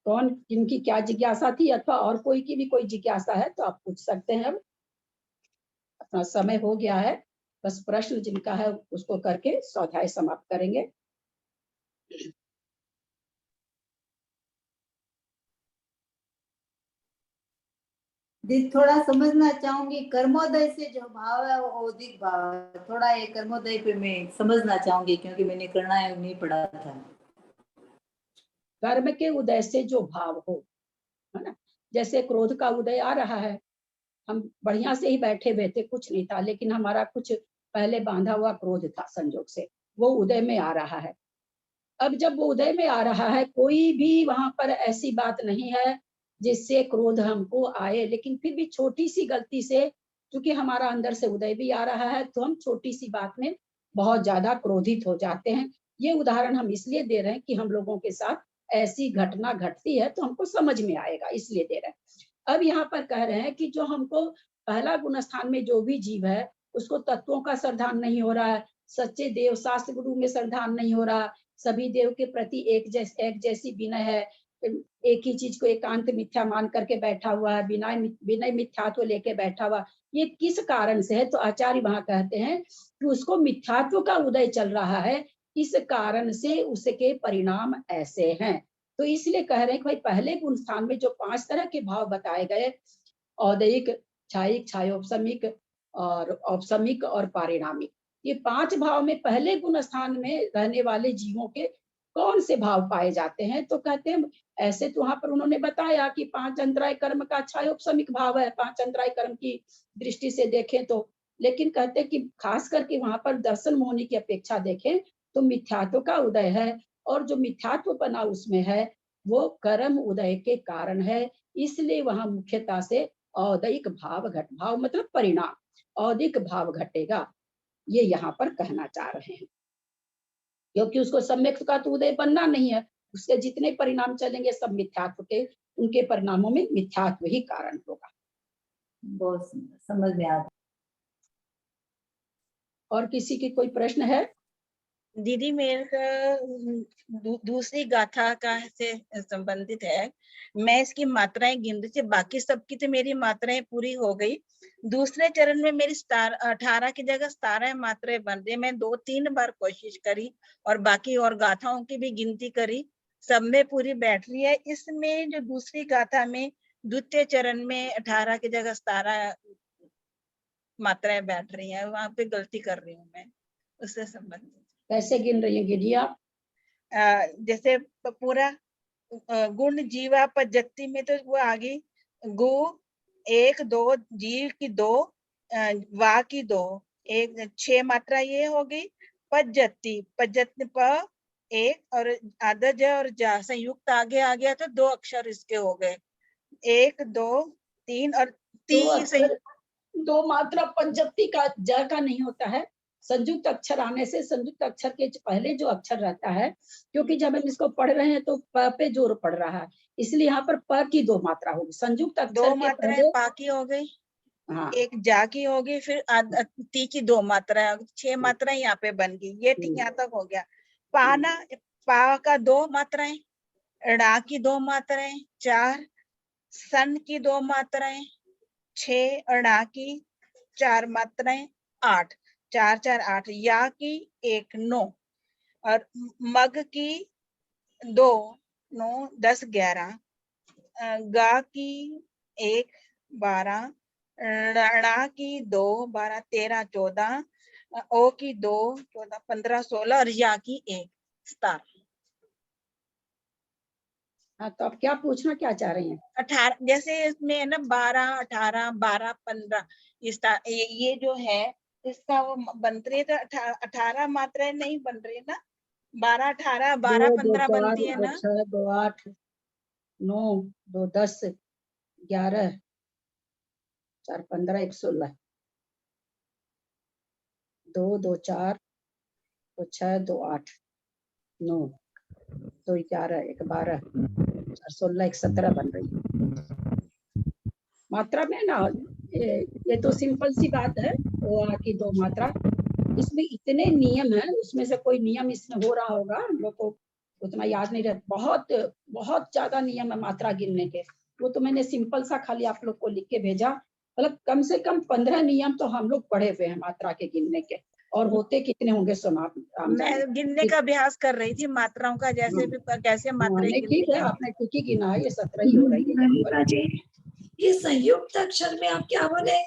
कौन किनकी क्या जिज्ञासा थी, अथवा और कोई की भी कोई जिज्ञासा है तो आप पूछ सकते हैं। अब अपना समय हो गया है, बस प्रश्न जिनका है उसको करके स्वाध्याय समाप्त करेंगे। दीदी थोड़ा समझना चाहूंगी, कर्मोदय से जो भाव है वो औदिक भाव है, थोड़ा ये कर्मोदय पे मैं समझना चाहूंगी क्योंकि मैंने करना है नहीं पढ़ा था। कर्म के उदय से जो भाव हो, है ना, जैसे क्रोध का उदय आ रहा है, हम बढ़िया से ही बैठे बैठे कुछ नहीं था, लेकिन हमारा कुछ पहले बांधा हुआ क्रोध था संजोग से, वो उदय में आ रहा है। अब जब वो उदय में आ रहा है, कोई भी वहां पर ऐसी बात नहीं है जिससे क्रोध हमको आए, लेकिन फिर भी छोटी सी गलती से, क्योंकि हमारा अंदर से उदय भी आ रहा है, तो हम छोटी सी बात में बहुत ज्यादा क्रोधित हो जाते हैं। ये उदाहरण हम इसलिए दे रहे हैं कि हम लोगों के साथ ऐसी घटना घटती है तो हमको समझ में आएगा, इसलिए दे रहे हैं। अब यहाँ पर कह रहे हैं कि जो हमको पहला गुण स्थान में जो भी जीव है उसको तत्वों का श्रद्धान नहीं हो रहा है, सच्चे देव शास्त्र गुरु में श्रद्धान नहीं हो रहा, सभी देव के प्रति एक जैसी विनय है, एक ही चीज को एकांत मिथ्या मान करके बैठा हुआ है, विनय मिथ्यात्व लेके बैठा हुआ, ये किस कारण से है? तो आचार्य वहां कहते हैं कि उसको मिथ्यात्व का उदय चल रहा है, इस कारण से उसके परिणाम ऐसे हैं। तो इसलिए कह रहे हैं कि भाई पहले गुण स्थान में जो 5 तरह के भाव बताए गए, औदैहिक, छायिक, छायोपशमिक और औपशमिक और पारिणामिक, ये 5 भाव में पहले गुण स्थान में रहने वाले जीवों के कौन से भाव पाए जाते हैं? तो कहते हैं ऐसे तो वहां पर उन्होंने बताया कि 5 अंतराय कर्म का छायोपशमिक भाव है, 5 अंतराय कर्म की दृष्टि से देखें तो, लेकिन कहते हैं कि खास करके वहां पर दर्शन मोहनी की अपेक्षा देखें तो मिथ्यात्व का उदय है, और जो मिथ्यात्व बना उसमें है वो कर्म उदय के कारण है, इसलिए वहां मुख्यता से औदैहिक भाव घट, भाव मतलब परिणाम, औदिक भाव घटेगा, ये यहाँ पर कहना चाह रहे हैं। क्योंकि उसको सम्यक का तो उदय बनना नहीं है, उसके जितने परिणाम चलेंगे सब मिथ्यात्व के, उनके परिणामों में मिथ्यात्व ही कारण होगा। बहुत समझ में आ गया। और किसी की कोई प्रश्न है? दीदी मेरे का दूसरी गाथा का से संबंधित है, मैं इसकी मात्राएं गिन रही थी, बाकी सबकी तो मेरी मात्राएं पूरी हो गई। दूसरे चरण में मेरी 18 की जगह 17 मात्राएं बन रही। मैं 2-3 बार कोशिश करी और बाकी और गाथाओं की भी गिनती करी, सब में पूरी बैठ रही है। इसमें जो दूसरी गाथा में द्वितीय चरण में 18 की जगह 17 मात्राएं बैठ रही है, वहां पे गलती कर रही हूँ मैं, उससे संबंधित। कैसे गिन रही है गिरिया? जैसे पूरा गुण जीवा पद्धति में तो वो आगे गु 1 2, जीव की 2, वा की 2, 6 मात्रा ये हो गई। पद्धति प 1 और आदज और जा संयुक्त आगे आ गया तो 2 अक्षर इसके हो गए, 1 2 3 और 3 2 मात्रा पंचप्ती का ज का नहीं होता है, संयुक्त अक्षर आने से संयुक्त अक्षर के पहले जो अक्षर रहता है, क्योंकि जब हम इसको पढ़ रहे हैं तो प पे जोर पड़ रहा है, इसलिए यहाँ पर प की 2 मात्रा होगी। संयुक्त अक्षर दो के मात्राएं पहले पा की हो गई, हाँ एक जा की होगी, फिर ती की 2 मात्रा, 6 मात्राएं यहाँ पे बन गई। ये ठीक यहाँ तक हो गया। पाना, पा का 2 मात्राएं, ड़ा की 2 मात्राएं 4, सन की 2 मात्राएं 6, अड़ा की 4 मात्राएं 8, 4 4 8, या की 1 9, और मग की 2 9 10 11, गा की 1 12, ड़ा की 2 12 13 14, ओ की 2 14 15 16, और या की 1 17। हाँ, तो आप क्या पूछना क्या चाह रही हैं? 18, जैसे इसमें है ना 12 18 12 15, ये जो है इसका वो बन रही है, तो 18 मात्राएं नहीं बन रही ना, 12 18 12 2 15 4 बनती है 2 ना। 6 2 8 9 2 10 11 4 15 1 16, 2 2 4 2 6 2 8 9 2 11 1 12 4 16 1 17 बन रही है। मात्रा में ना ये तो सिंपल सी बात है, वो आ की 2 मात्रा। इसमें इतने नियम है, उसमें से कोई नियम इसमें हो रहा होगा, हम लोग को उतना याद नहीं रहता। बहुत बहुत ज्यादा नियम है मात्रा गिनने के, वो तो मैंने सिंपल सा खाली आप लोग को लिख के भेजा। मतलब कम से कम 15 नियम तो हम लोग पढ़े हुए हैं मात्रा के गिनने के, और होते कितने होंगे सुना हम जाने। मैं गिनने का अभ्यास कर रही थी मात्राओं का, जैसे भी कैसे मात्राएं नहीं गिनती ठीक है, हैं। आपने ठीक ही गिना है, ये 17 ही हो रही है यहाँ पर। जी, ये संयुक्त अक्षर में आप क्या बोले,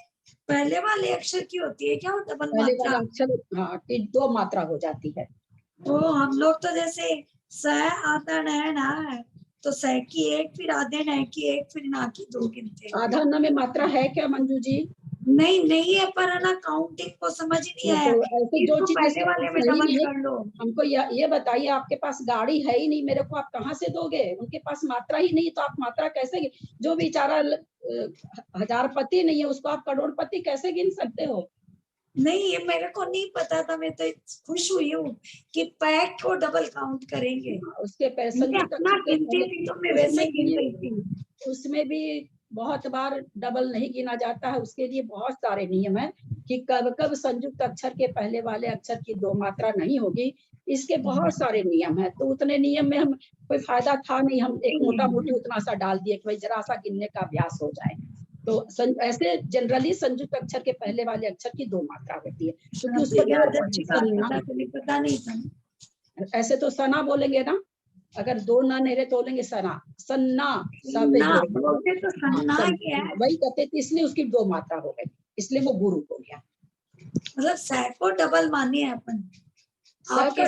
पहले वाले अक्षर की होती है क्या वो डबल पहले मात्रा? वाला अक्षर हाँ की 2 मात्रा हो जाती है। तो हम लोग तो जैसे स आता न ना है, तो स की 1, फिर आधे न की 1, फिर ना की 2 गिनते हैं। आधा न में मात्रा है क्या मंजू जी? नहीं है, पर है ना काउंटिंग को समझ नहीं आया। तो ऐसे जो इसको चीज पहले जिसके वाले पास में है ही डबल नहीं, कर लो। हमको ये बताइए, आपके पास गाड़ी है ही नहीं, मेरे को आप कहाँ से दोगे? उनके पास मात्रा ही नहीं, तो आप मात्रा कैसे जो बेचारा हजारपति नहीं है उसको आप करोड़पति कैसे गिन सकते हो? नहीं, ये मेरे को नहीं पता था, मैं तो खुश हुई हूँ कि पैक को डबल काउंट करेंगे। उसके पैसे अपना गिनती थी तो मैं वैसे गिन रही थी। उसमें भी बहुत बार डबल नहीं गिना जाता है, उसके लिए बहुत सारे नियम है कि कब कब संयुक्त अक्षर के पहले वाले अक्षर की 2 मात्रा नहीं होगी, इसके बहुत सारे नियम है। तो उतने नियम में हम कोई फायदा था नहीं, हम एक मोटा मोटी उतना सा डाल दिए कि भाई जरा सा गिनने का अभ्यास हो जाए। तो ऐसे जनरली संयुक्त अक्षर के पहले वाले अक्षर की 2 मात्रा होती है, क्योंकि उस पर पता नहीं था। ऐसे तो सना बोलेंगे ना, अगर 2 ना नहीं रहे तो बोलेंगे सना, सन्ना सब बोलते तो सन्ना ही है। वही कहते थे, इसलिए उसकी 2 मात्रा हो गई, इसलिए वो गुरु हो गया। मतलब सै को डबल मानिए अपन, आपका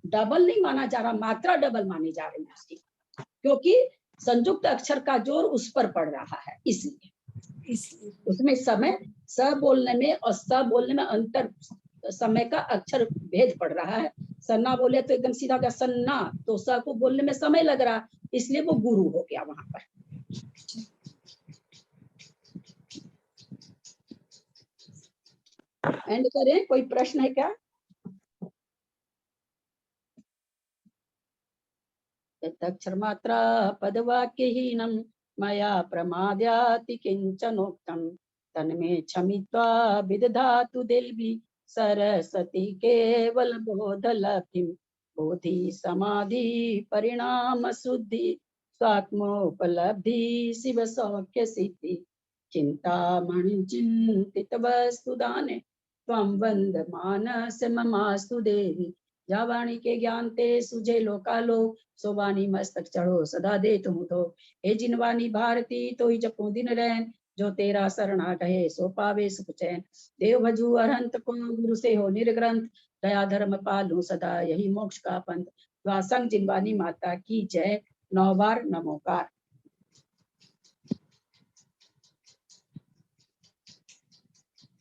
डबल नहीं माना जा रहा, मात्रा डबल मानी जा रही है उसकी, क्योंकि संयुक्त अक्षर का जोर उस पर पड़ रहा है, इसलिए उसमें समय स बोलने में और स बोलने में अंतर, समय का अक्षर भेद पड़ रहा है। सन्ना बोले तो एकदम सीधा का सन्ना, तो स को बोलने में समय लग रहा, इसलिए वो गुरु हो गया वहां पर। एंड करें, कोई प्रश्न है क्या? अक्षर मात्रा पदवाक्यहीनम मया प्रमाद्याति किंचनोक्तम तन्मे क्षमित्वा विदधातु देवी सरस्वती केवल बोधलब्धिम बोधि समाधि परिणाम शुद्धि स्वात्मोपलब्धि शिव सौख्य सिद्धि चिंतामणि चिंतित वस्तुदाने त्वं वंदमानस ममास्तु देवी। जा वाणी के ज्ञान ते सुझे लोकालोक, सो वाणी मस्तक चढ़ो सदा दे तुम तो। हे जिन वाणी भारती तो ही जपो दिन रैन, जो तेरा शरणा कहे सो पावे सुख चैन। देव भजू अरहंत को गुरु से हो निर्ग्रंथ, दया धर्म पालू सदा यही मोक्ष का पंथ। संग जिनवानी माता की जय। 9 बार नमोकार।